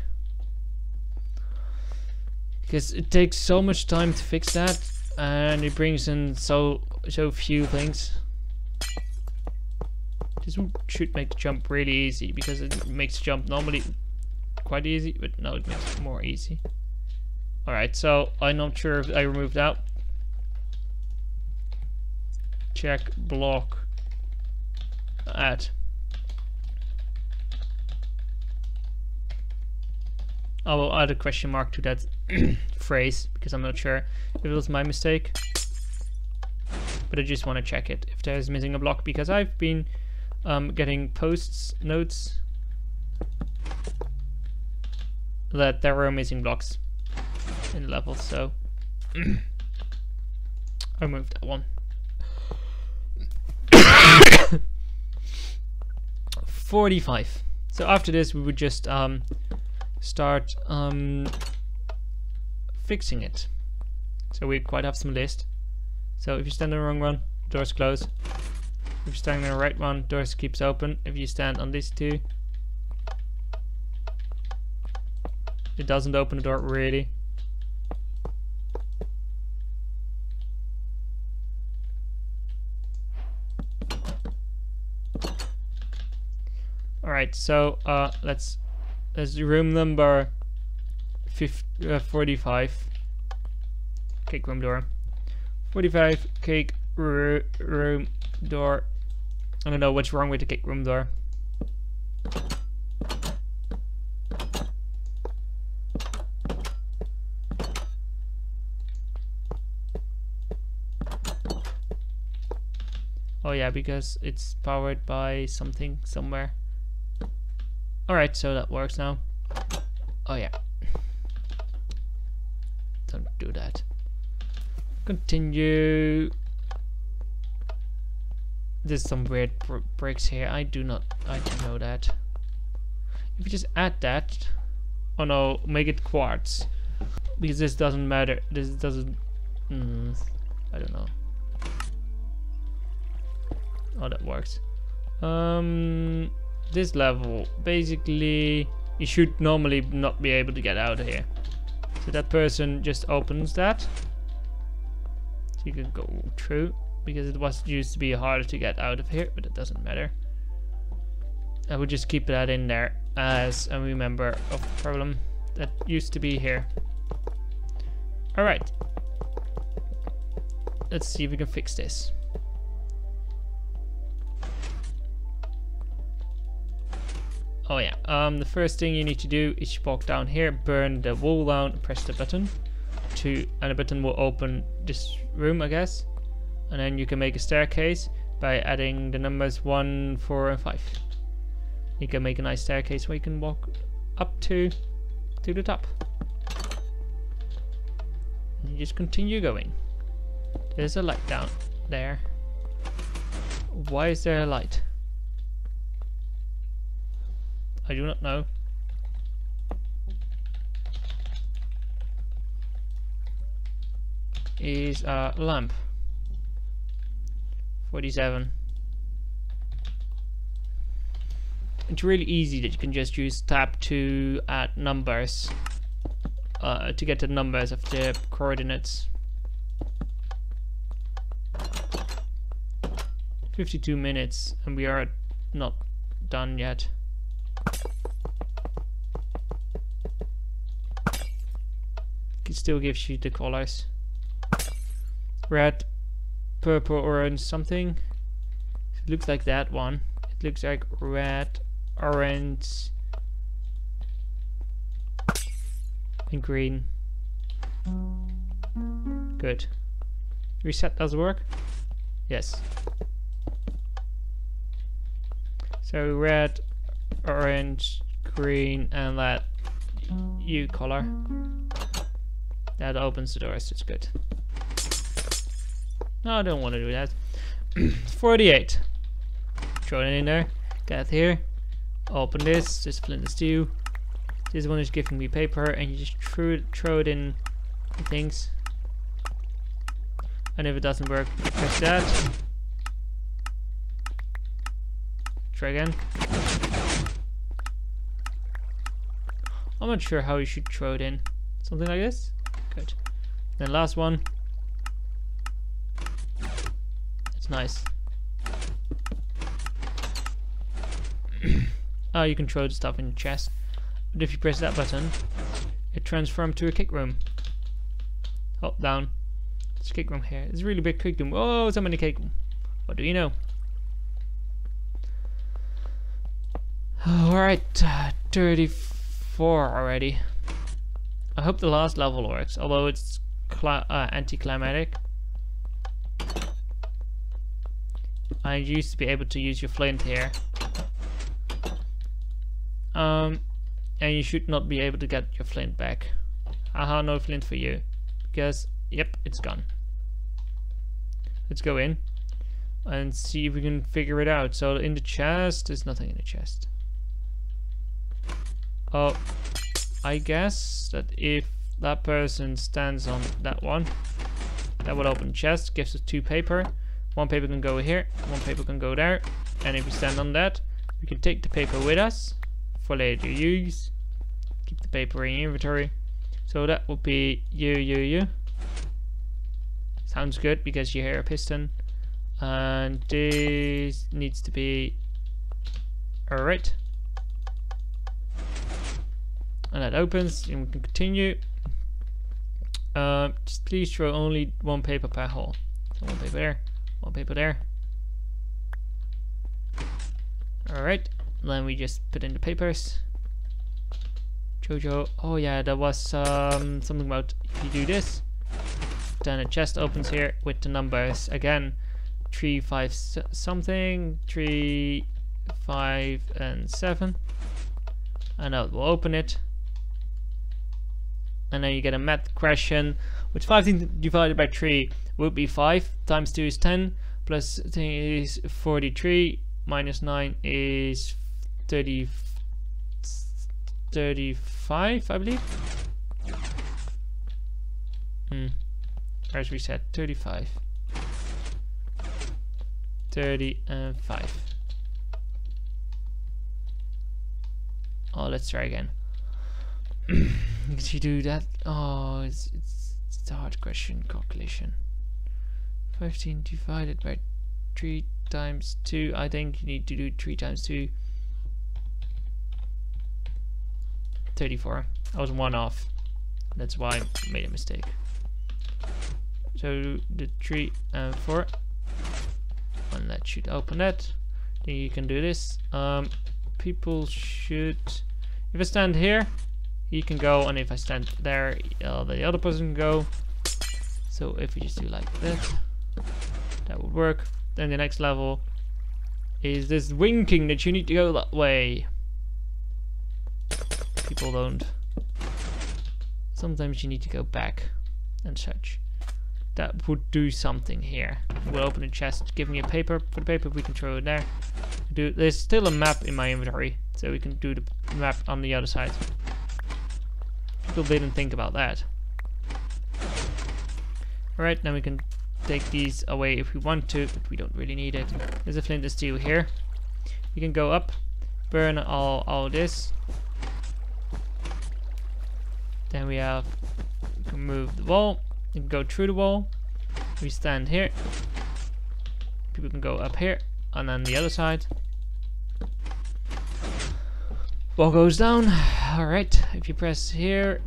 because it takes so much time to fix that, and it brings in so few things. This should make the jump really easy, because it makes the jump normally quite easy, but now it makes it more easy. Alright, so I'm not sure if I removed that. Check block add. I will add a question mark to that phrase, because I'm not sure if it was my mistake. But I just want to check it if there's missing a block, because I've been getting notes that there were missing blocks in the level, so I moved that one. 45. So after this we would just start fixing it. So we quite have some list. So if you stand on the wrong one, doors close. If you stand on the right one, doors keeps open. If you stand on these two, It doesn't open the door really. Alright, so let's do room number 45. Cake room door. 45 cake room door. I don't know what's wrong with the cake room door. Oh yeah, because it's powered by something somewhere. Alright, so that works now. Oh yeah. Don't do that. Continue. There's some weird bricks here. I don't know that. If you just add that. Oh no, make it quartz. Because this doesn't matter. This doesn't. I don't know. Oh, that works. This level, basically, you should normally not be able to get out of here. So that person just opens that. So you can go through, because it was used to be harder to get out of here, but it doesn't matter. I would just keep that in there as a remember of the problem that used to be here. Alright. Let's see if we can fix this. Oh yeah, the first thing you need to do is walk down here, burn the wall down, press the button and the button will open this room, I guess. And then you can make a staircase by adding the numbers 1, 4 and 5. You can make a nice staircase where you can walk up to the top. And you just continue going. There's a light down there. Why is there a light? I do not know. Is a lamp. 47. It's really easy that you can just use tab to add numbers to get the numbers of the coordinates. 52 minutes and we are not done yet. It still gives you the colors. Red, purple, orange, something. It looks like that one. It looks like red, orange, and green. Good. Reset does work? Yes. So red, orange, green, and that U color. That opens the doors, it's good. No, I don't want to do that. 48. Throw it in there. Get here. Open this. Just flint and steel. This one is giving me paper, and you just throw it in things. And if it doesn't work, press that. Try again. I'm not sure how you should throw it in. Something like this? Good. Then last one. It's nice. Oh, you can throw the stuff in your chest. But if you press that button, it transforms to a kick room. Hold down. It's a kick room here. It's a really big kick room. Oh, so many kick room. What do you know? Alright, 34 already. I hope the last level works, although it's anticlimactic. I used to be able to use your flint here. And you should not be able to get your flint back. Haha, no flint for you. Because, yep, it's gone. Let's go in and see if we can figure it out. So in the chest, there's nothing in the chest. Oh, I guess that if that person stands on that one, that will open the chest, gives us 2 paper. 1 paper can go here, 1 paper can go there. And if we stand on that, we can take the paper with us for later use. Keep the paper in your inventory. So that would be you. Sounds good because you hear a piston. And this needs to be alright. And that opens, and we can continue. Just please throw only one paper per hole. So one paper there, one paper there. Alright, then we just put in the papers. Jojo, oh yeah, there was something about if you do this, then a chest opens here with the numbers again. 3, 5, something, 3, 5, and 7. And now we'll open it. And then you get a math question, which 15 divided by 3 would be 5, times 2 is 10, plus 10 is 43, minus 9 is 35, I believe. As we said, 35. 30 and 5. Oh, let's try again. If you do that, oh, it's a hard question calculation. 15 divided by 3 times 2. I think you need to do 3 times 2. 34. I was 1 off. That's why I made a mistake. So the 3 and 4. And that should open that. Then you can do this. People should, if I stand here, he can go, and if I stand there, the other person can go. So if we just do like that, that would work. Then the next level is this winking that you need to go that way. People don't. Sometimes you need to go back and such. That would do something here. We'll open a chest, give me a paper. For the paper, we can throw it there. There's still a map in my inventory, so we can do the map on the other side. People didn't think about that. Alright, now we can take these away if we want to, but we don't really need it. There's a flint and steel here. You can go up, burn all this. Then we have, we can move the wall. You can go through the wall. We stand here. People can go up here, and then the other side. Wall goes down. Alright, if you press here,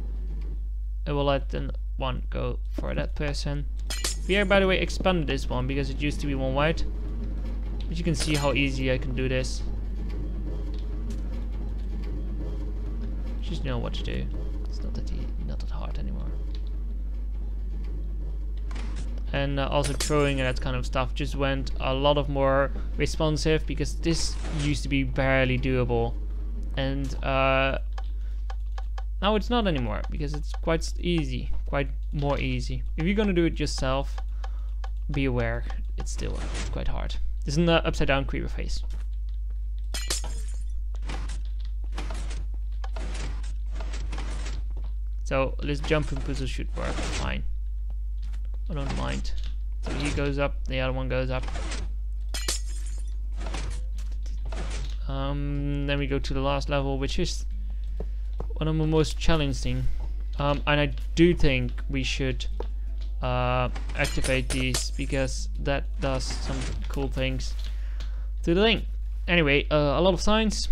it will let the one go for that person. We are, by the way, expanded this one because it used to be one wide. But you can see how easy I can do this. Just know what to do. It's not that hard anymore. And also throwing and that kind of stuff just went a lot of more responsive because this used to be barely doable. And now it's not anymore because it's quite easy, quite more easy. If you're gonna do it yourself, be aware it's still quite hard. This is an upside down creeper face. So this jumping puzzle should work fine. I don't mind. So he goes up, the other one goes up. Then we go to the last level, which is one of the most challenging. And I do think we should activate these because that does some cool things to the thing. Anyway, a lot of signs.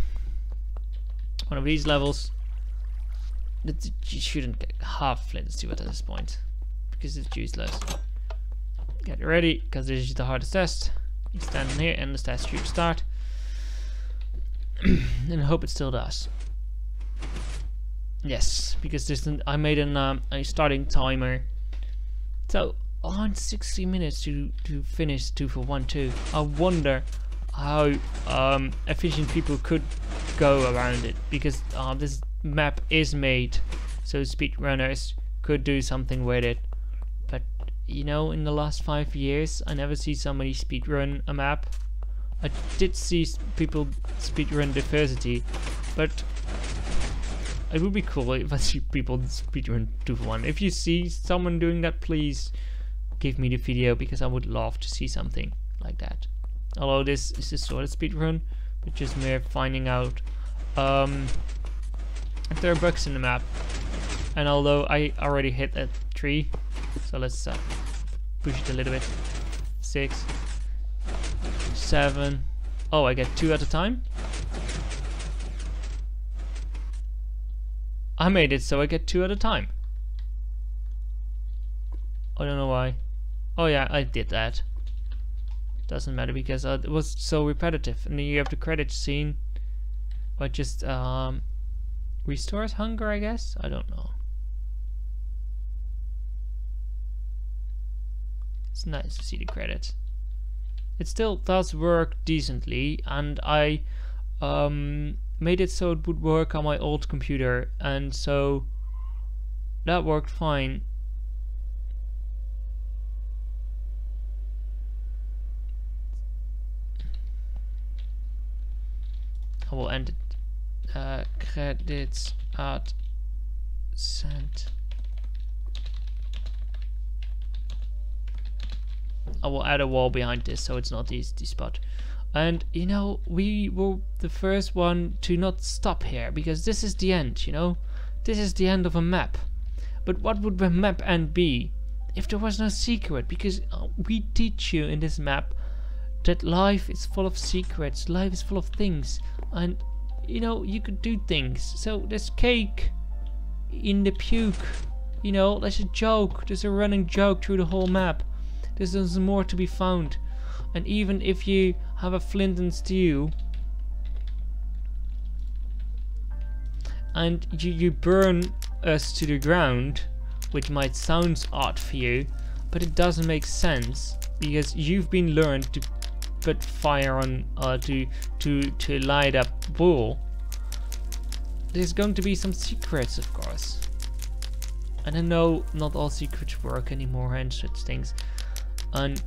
One of these levels. You shouldn't get half flint and steel at this point because it's useless. Get ready because this is the hardest test. You stand in here and the test should start. And I hope it still does. Yes, because this I made a starting timer. So on 60 minutes to finish 2 for 1 2. I wonder how efficient people could go around it because this map is made so speedrunners could do something with it. But you know, in the last 5 years, I never see somebody speedrun a map. I did see people speedrun Diversity, but it would be cool if I see people speedrun 2 for 1. If you see someone doing that, please give me the video because I would love to see something like that. Although this is a sort of speedrun, but just mere finding out there are bugs in the map. And although I already hit a tree, so let's push it a little bit. 6, 7. Oh, I get 2 at a time. I made it so I get 2 at a time. I don't know why. Oh yeah, I did that. Doesn't matter because it was so repetitive. And then you have the credit scene, but just restores hunger, I guess. I don't know. It's nice to see the credits. It still does work decently, and I made it so it would work on my old computer, and so that worked fine. I will end it. Credits at sent. I will add a wall behind this so it's not easy to spot. And you know, we were the first one to not stop here, because this is the end, you know? This is the end of a map. But what would the map end be if there was no secret? Because we teach you in this map that life is full of secrets, life is full of things, and you know, you could do things. So there's cake in the puke, you know, there's a joke, there's a running joke through the whole map. There's more to be found. And even if you have a flint and steel and you burn us to the ground, which might sound odd for you, but it doesn't make sense because you've been learned to put fire on to light up wool. There's going to be some secrets, of course. And I know not all secrets work anymore and such things. And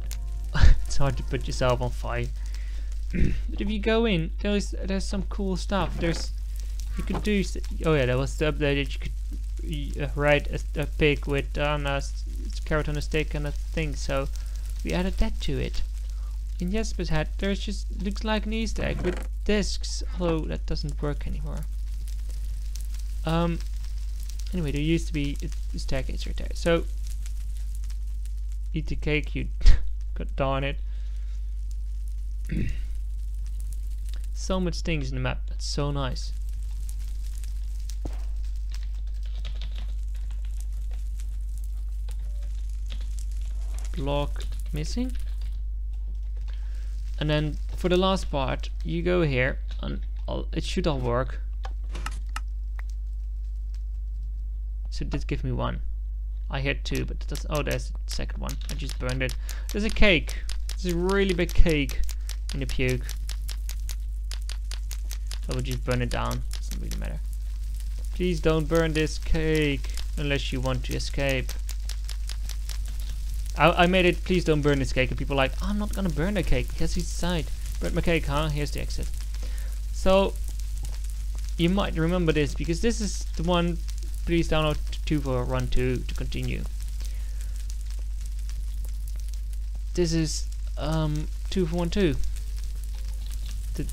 it's hard to put yourself on fire. But if you go in, there's some cool stuff. You could do. Oh yeah, that was the update that you could ride a pig with a carrot on a stick and a thing. So we added that to it. In Jesper's hat, there's just looks like an Easter egg with discs. Although that doesn't work anymore. Anyway, there used to be a staircase right there. So. Eat the cake, you god darn it. So much things in the map, that's so nice. Block missing. And then for the last part, you go here and it should all work. So this give me 1. I had 2, but that's, oh, there's the second one. I just burned it. There's a cake. There's a really big cake in the puke. I will just burn it down. Doesn't really matter. Please don't burn this cake unless you want to escape. I made it. Please don't burn this cake, and people are like, I'm not gonna burn the cake because he's inside. Burn my cake, huh? Here's the exit. So you might remember this because this is the one. Please download 2.1.2 to continue. This is 2.1.2,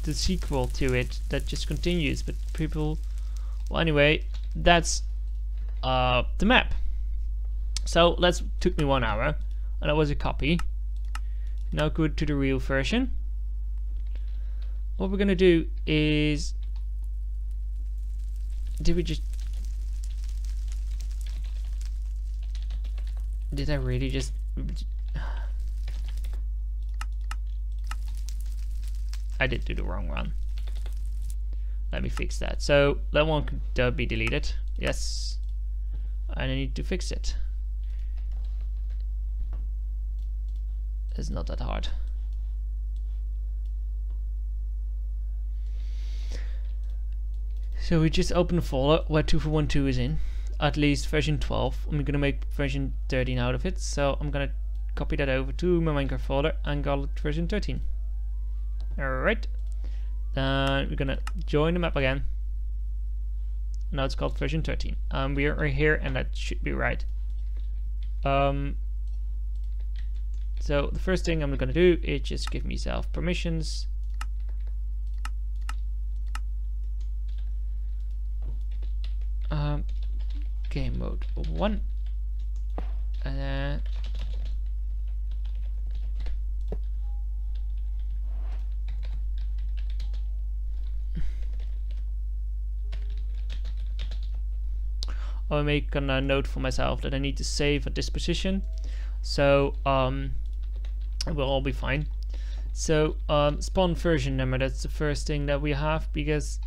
the sequel to it that just continues. But people, well, anyway, that's the map. So took me 1 hour, and that was a copy. Now go to the real version. What we're gonna do is, did I really just... I did do the wrong one. Let me fix that. So that one could be deleted. Yes. And I need to fix it. It's not that hard. So we just open the folder where 2.1.2 is in. At least version 12. I'm gonna make version 13 out of it, so I'm gonna copy that over to my Minecraft folder and call it version 13. Alright, then we're gonna join the map again. Now it's called version 13. We are right here, and that should be right. So the first thing I'm gonna do is just give myself permissions. game mode 1, and then I'll make a note for myself that I need to save at this position, so it will all be fine. So spawn version number, that's the first thing that we have, because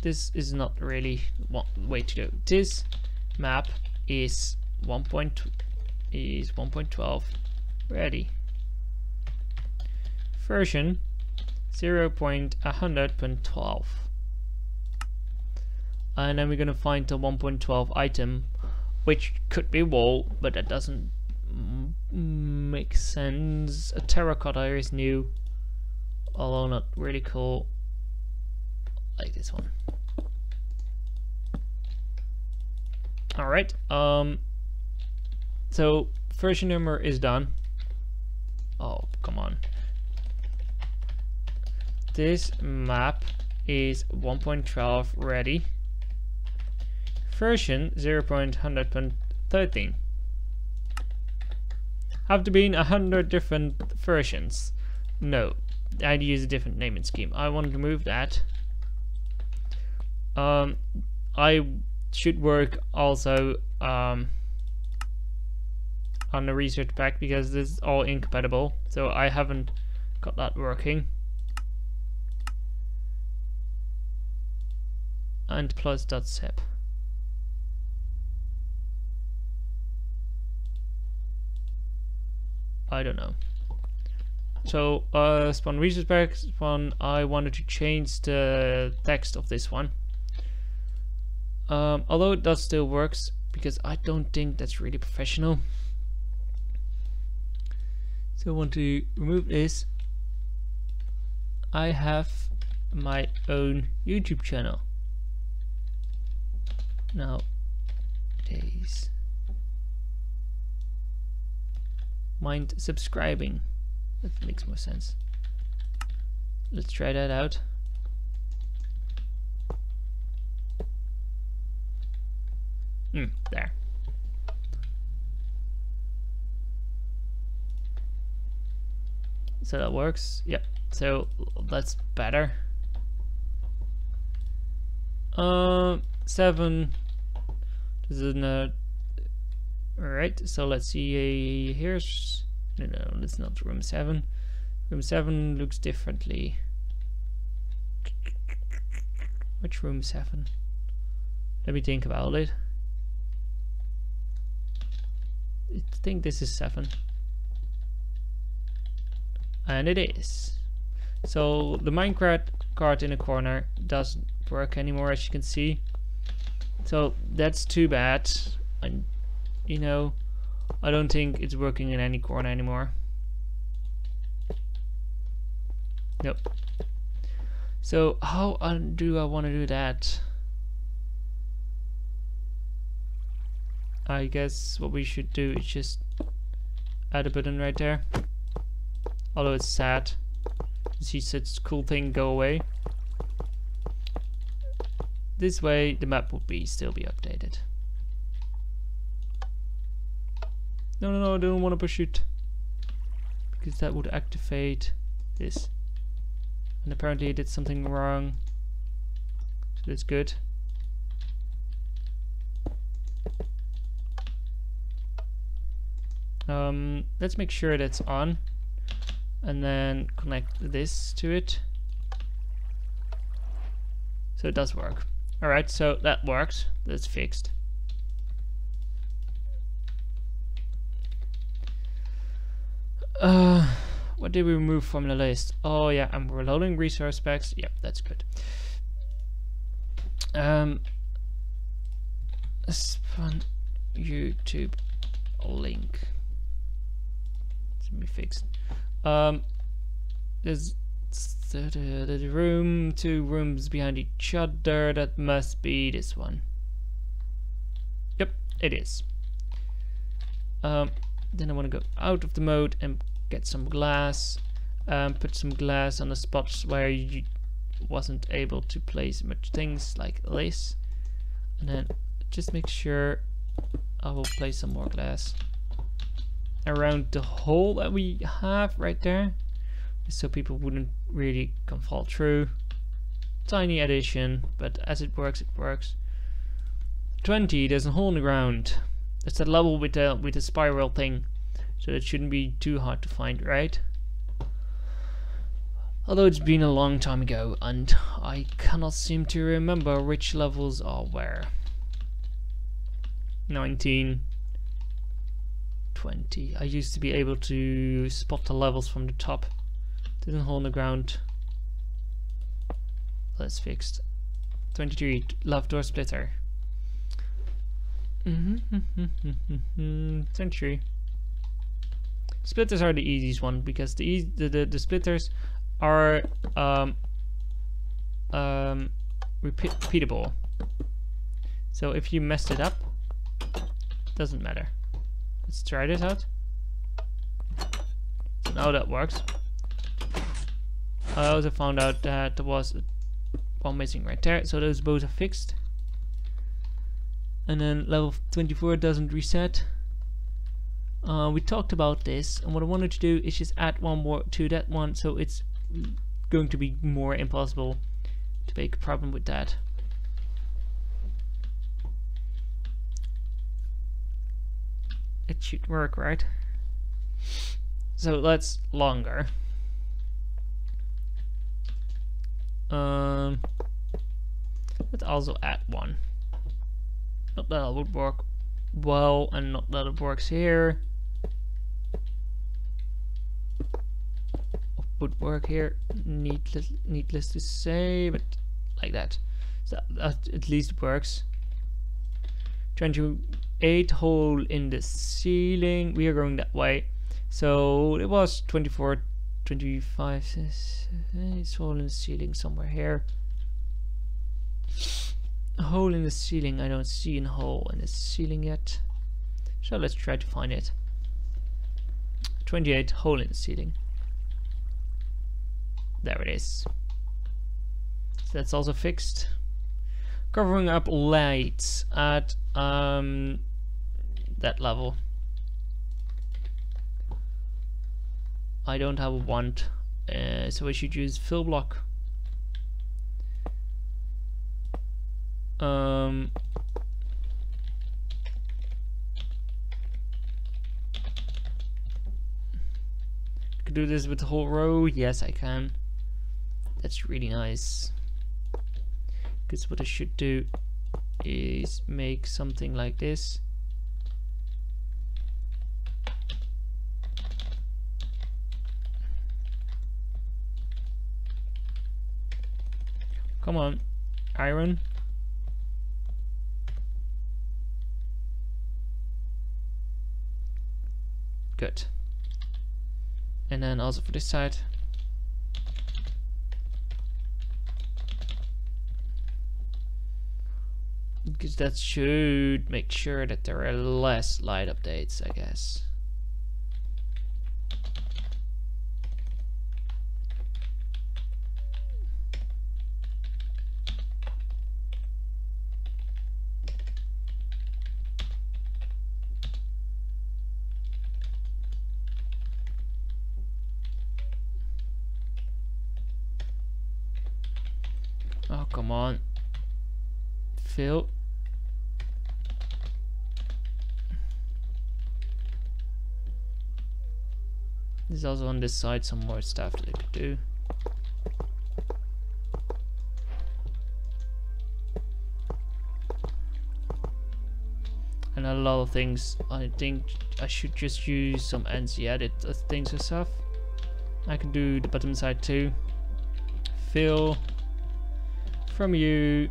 this is not really one way to do. This map is 1.12 ready. Version 0.100.12. And then we're gonna find the 1.12 item, which could be wall, but that doesn't make sense. A terracotta is new, although not really cool, like this one. Alright, so version number is done. Oh, come on. This map is 1.12 ready. Version 0.100.13. Have there been 100 different versions? No, I'd use a different naming scheme. I want to remove that. I should work also on the research pack, because this is all incompatible, so I haven't got that working. And plus.zip. I don't know. So spawn research pack, spawn, I wanted to change the text of this one. Although it does still works, because I don't think that's really professional. So I want to remove this. I have my own YouTube channel. Now, days. Mind subscribing. That makes more sense. Let's try that out. There. So that works. Yep. So that's better. 7. This is not. Alright, so let's see. Here's. No, that's not room 7. Room 7 looks differently. Which room 7? Let me think about it. I think this is 7. And it is. So the minecart card in the corner doesn't work anymore, as you can see. So that's too bad. And you know, I don't think it's working in any corner anymore. Nope. So how do I want to do that? I guess what we should do is just add a button right there. Although it's sad to see such a cool thing go away. This way the map would still be updated. No, I don't want to push it, because that would activate this. And apparently I did something wrong. So that's good. Let's make sure that's on, and then connect this to it. So it does work. Alright, so that works. That's fixed. What did we remove from the list? Oh yeah, I'm reloading resource packs. Yep, that's good. Spawn YouTube link. Let me fix. There's the room, 2 rooms behind each other. That must be this one. Yep, it is. Then I want to go out of the mode and get some glass. Put some glass on the spots where you wasn't able to place much things like this. And then just make sure I will place some more glass around the hole that we have right there, so people wouldn't really can fall through. Tiny addition, but as it works, it works. 20, there's a hole in the ground. That's that level with the spiral thing, so it shouldn't be too hard to find, right? Although it's been a long time ago and I cannot seem to remember which levels are where. 19, 20. I used to be able to spot the levels from the top. There's a hole in the ground. That's fixed. 23, love door splitter. 23. Splitters are the easiest one because the splitters are repeatable. So if you messed it up, doesn't matter. Let's try this out. So now that works. I also found out that there was one missing right there, so those both are fixed. And then level 24 doesn't reset. We talked about this, and what I wanted to do is just add one more to that one, so it's going to be more impossible to make a problem with that. It should work, right? So that's longer. Let's also add one. Not that it would work well, and not that it works here. Would work here. Needless to say, but like that. So that at least works. 28 hole in the ceiling. We are going that way. So it was 24, 25. It's hole in the ceiling somewhere here. A hole in the ceiling. I don't see a hole in the ceiling yet. So let's try to find it. 28 hole in the ceiling. There it is. So that's also fixed. Covering up lights at that level. I don't have a wand, so I should use fill block. Could do this with the whole row. Yes, I can. That's really nice. Because what I should do is make something like this. Come on, iron. Good. And then also for this side. Because that should make sure that there are less light updates, I guess. Oh, come on. Fill. There's also on this side some more stuff that I could do. And a lot of things, I think I should just use some NC edit things and stuff. I can do the bottom side too. Fill from you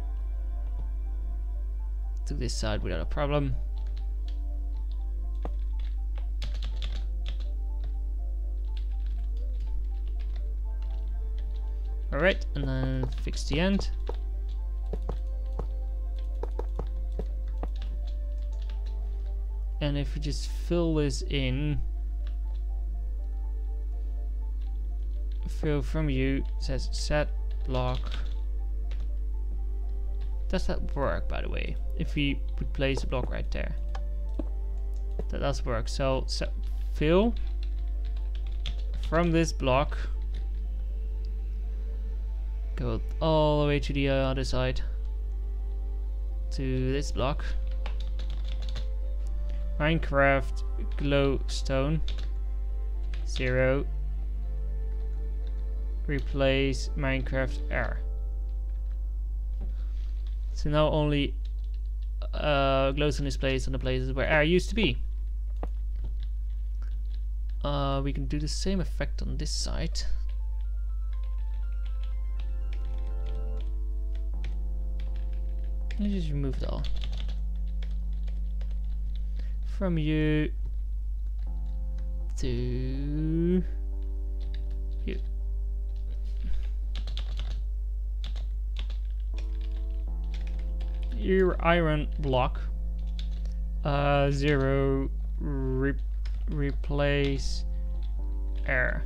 to this side without a problem. Alright, and then fix the end. And if we just fill this in, fill from you, says set block. Does that work, by the way, if we would place a block right there? that does work. So fill from this block, go all the way to the other side to this block. Minecraft glowstone 0, replace Minecraft air. So now only glowstone is placed on the places where air used to be. We can do the same effect on this side. Let's just remove it all. From you to you. Your iron block 0, replace air.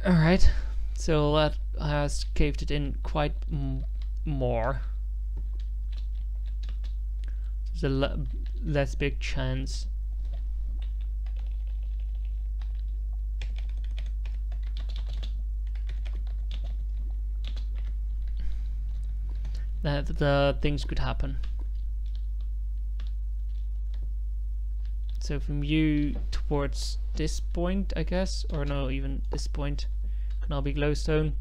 Alright, so that has caved it in quite more. There's a less big chance that the things could happen. So from you towards this point, I guess, or no, even this point can all be glowstone,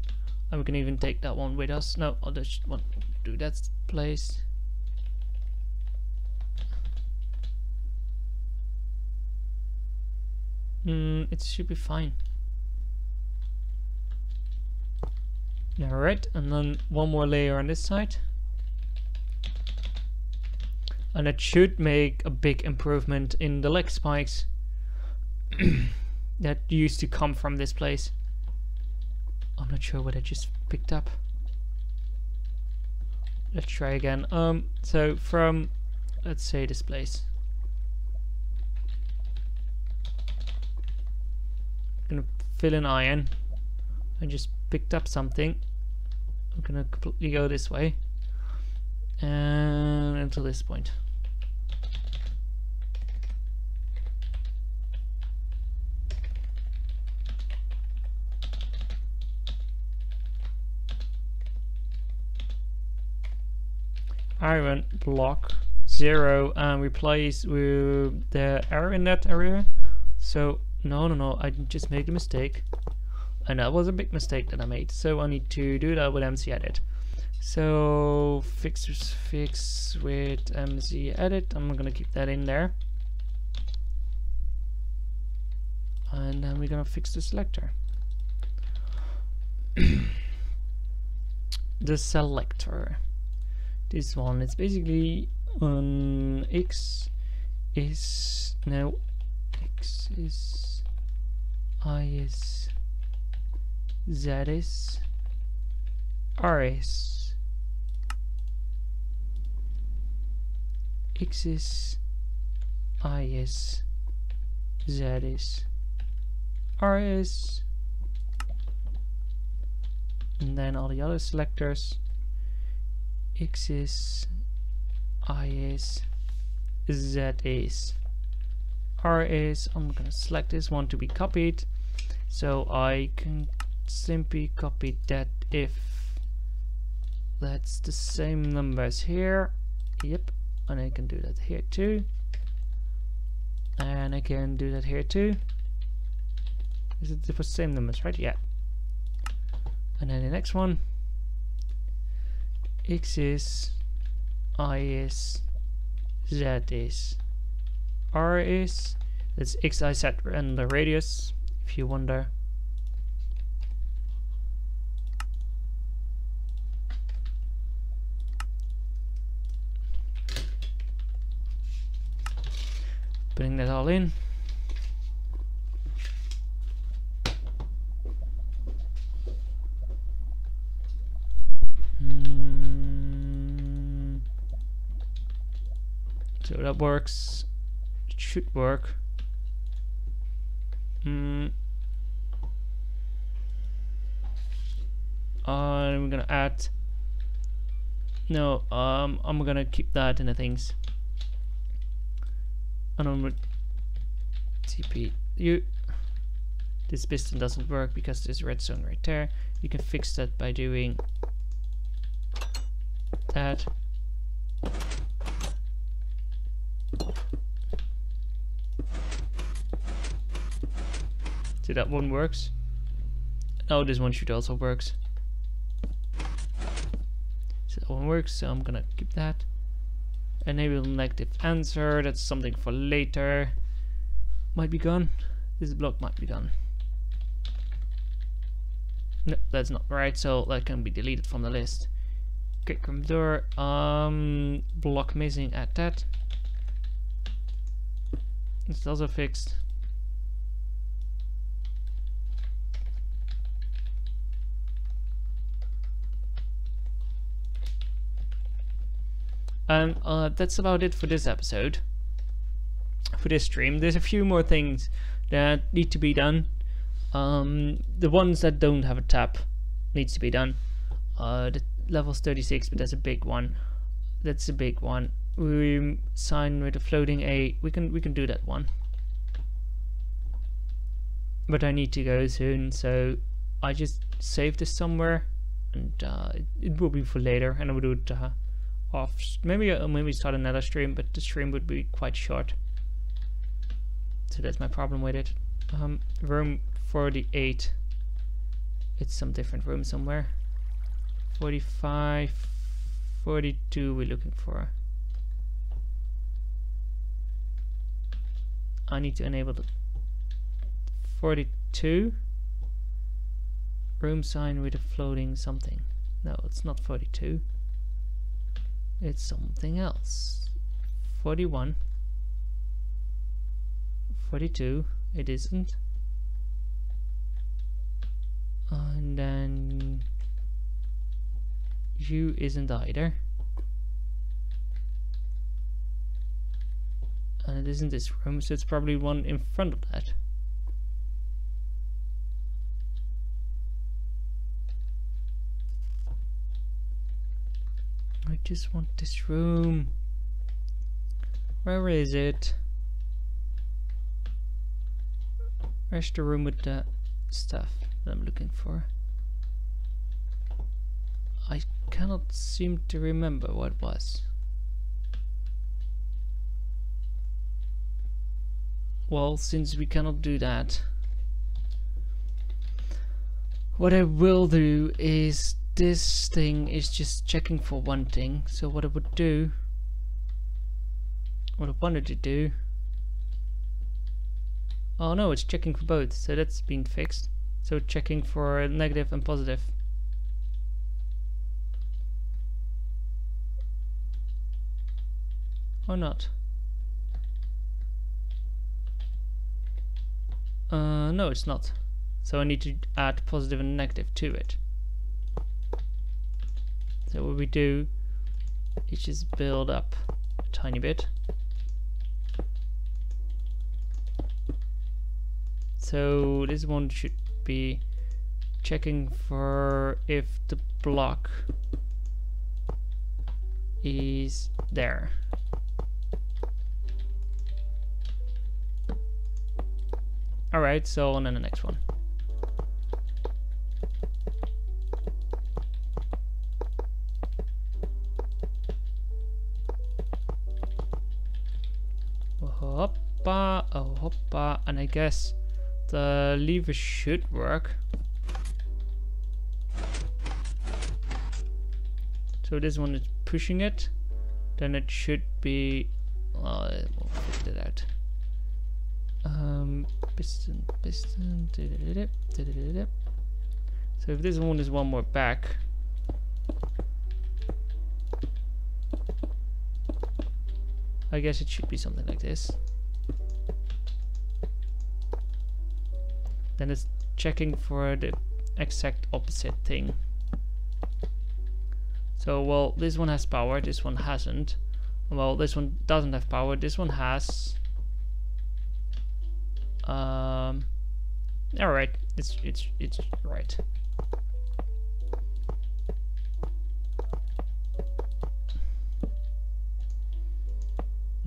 and we can even take that one with us. No, I'll just want to do that place. It should be fine. Alright, and then one more layer on this side. And it should make a big improvement in the leg spikes that used to come from this place. I'm not sure what I just picked up. Let's try again. So from, let's say, this place. I'm gonna fill in iron. I just picked up something. I'm gonna completely go this way and until this point. Iron block 0 and replace with the arrow in that area. So no, I just made a mistake, and that was a big mistake that I made. So I need to do that with MC Edit. So fix with MC Edit. I'm gonna keep that in there, and then we're gonna fix the selector. The selector. This one, it's basically on X is now X is Y is Z is R is X is Y is Z is R is, and then all the other selectors. X is, I is, Z is, R is. I'm gonna select this one to be copied, so I can simply copy that if that's the same numbers here. Yep, and I can do that here too, and I can do that here too. Is it the same numbers, right? Yeah. And then the next one. X is, I is, Z is, R is. That's X, I, Z, and the radius, if you wonder. Putting that all in. So that works. It should work. And we're gonna add No, I'm gonna keep that in the things. And I'm gonna TP you. This piston doesn't work because there's redstone right there. You can fix that by doing that. See, that one works. Now this one should also works. So that one works, so I'm gonna keep that. Enable negative answer, that's something for later. Might be gone. This block might be gone. No, that's not right, so that can be deleted from the list. Quick room door, block missing, add that. It's also fixed. And that's about it for this episode, for this stream. There's a few more things that need to be done. The ones that don't have a tap needs to be done. The level's 36, but that's a big one. That's a big one. We sign with a floating A. We can do that one. But I need to go soon, so I just save this somewhere, and it will be for later, and I will do it off. Maybe start another stream, but the stream would be quite short. So that's my problem with it. Room 48. It's some different room somewhere. 45, 42 we're looking for. I need to enable the 42. Room sign with a floating something. No, it's not 42. It's something else. 41. 42. It isn't. And then U isn't either. And it isn't this room, so it's probably one in front of that. I just want this room. Where is it? Where's the room with the stuff that I'm looking for? I cannot seem to remember what it was. Well, since we cannot do that, what I will do is, this thing is just checking for one thing. So what I would do, what I wanted to do, oh no, it's checking for both, so that's been fixed. So checking for negative and positive. Or not? No, it's not. So I need to add positive and negative to it. So what we do is just build up a tiny bit. So this one should be checking for if the block is there. Alright, so on to the next one. Hoppa, oh hoppa, and I guess the lever should work. So this one is pushing it, then it should be, we'll figure it out. Piston, so if this one is one more back, I guess it should be something like this. Then it's checking for the exact opposite thing. So, well, this one has power, this one hasn't. Well, this one doesn't have power, this one has. Alright, it's right.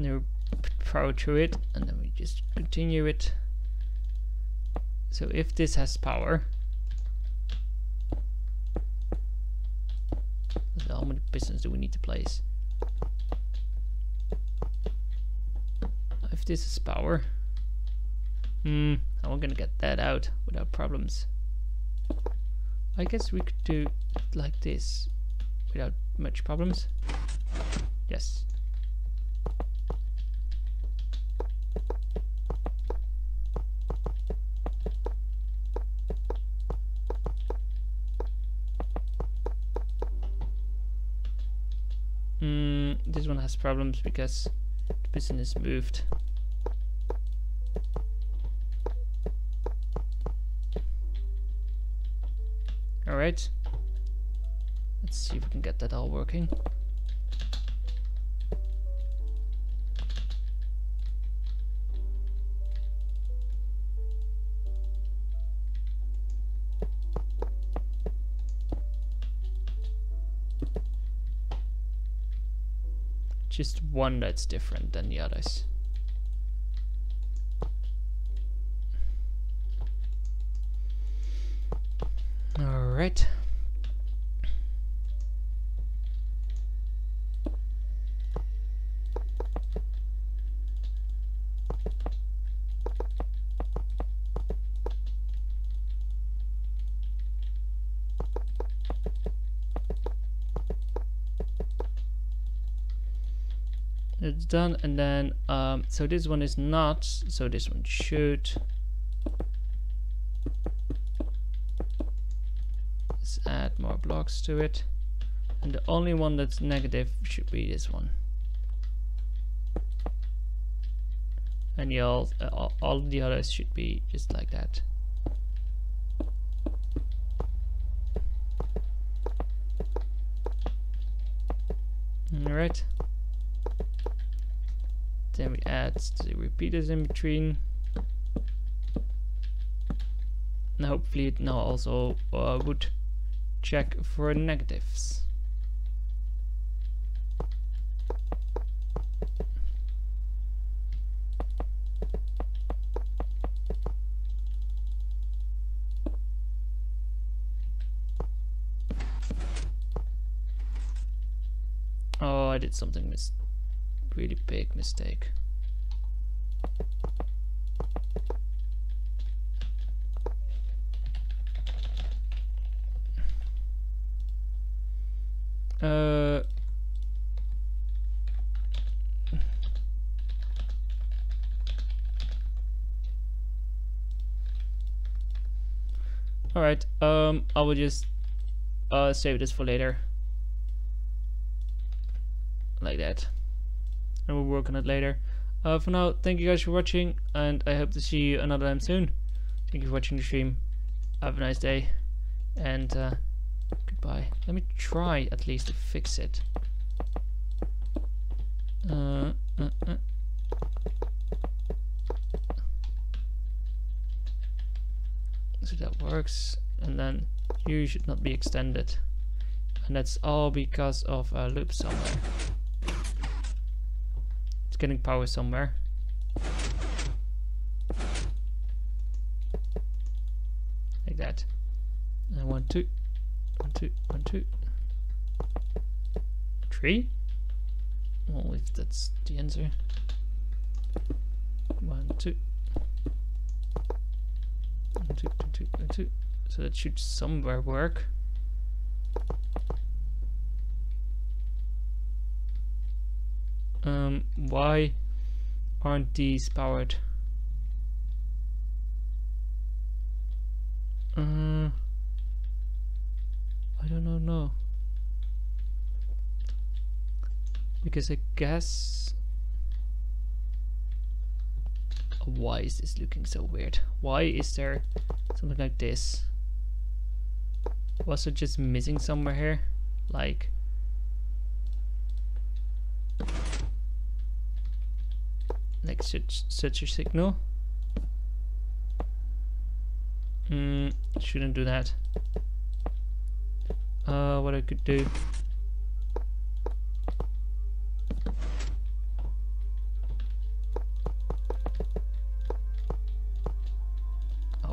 and then we put power through it, and then we just continue it. So if this has power, how many pistons do we need to place? If this is power, how am I gonna get that out without problems? I guess we could do it like this without much problems. Yes. This one has problems because the piston is moved. Alright. Let's see if we can get that all working. Just one that's different than the others. All right. It's done, and then so this one is not, so this one should. Let's add more blocks to it, and the only one that's negative should be this one, and all the others should be just like that. All right. Then we add the repeaters in between, and hopefully it now also would check for negatives. Oh, I did something really big mistake. All right. I will just save this for later, like that, and we'll work on it later. For now, thank you guys for watching, and I hope to see you another time soon. Thank you for watching the stream. Have a nice day, and goodbye. Let me try at least to fix it. So that works, and then you should not be extended, and that's all because of a loop somewhere. It's getting power somewhere. Like that. And 1, 2, 1, 2, 1, 2, 3. Well, if that's the answer. 1, 2. 1, 2, 1, 2, 1, 2. So that should somewhere work. Why aren't these powered? I don't know. Because I guess. Why is this looking so weird? Why is there something like this? Was it just missing somewhere here? Like. Like such a signal? Shouldn't do that. What I could do.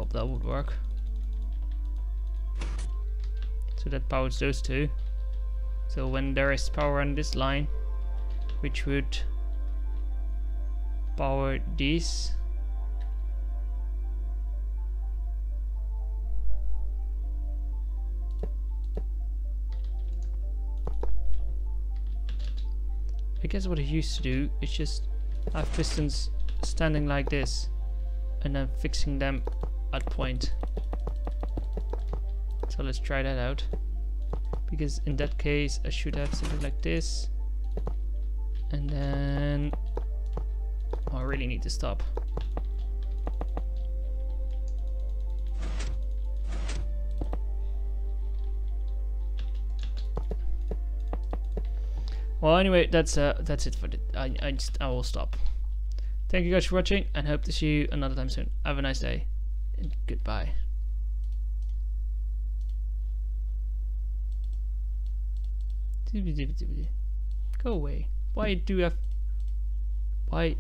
hope that would work. So that powers those two. So when there is power on this line, which would power these, I guess what I used to do is just have pistons standing like this and then fixing them at point. So let's try that out, because in that case I should have something like this, and then I really need to stop. Well, anyway, that's it for the. I will stop. Thank you guys for watching, and hope to see you another time soon. Have a nice day, and goodbye. Go away. Why do you have? Why?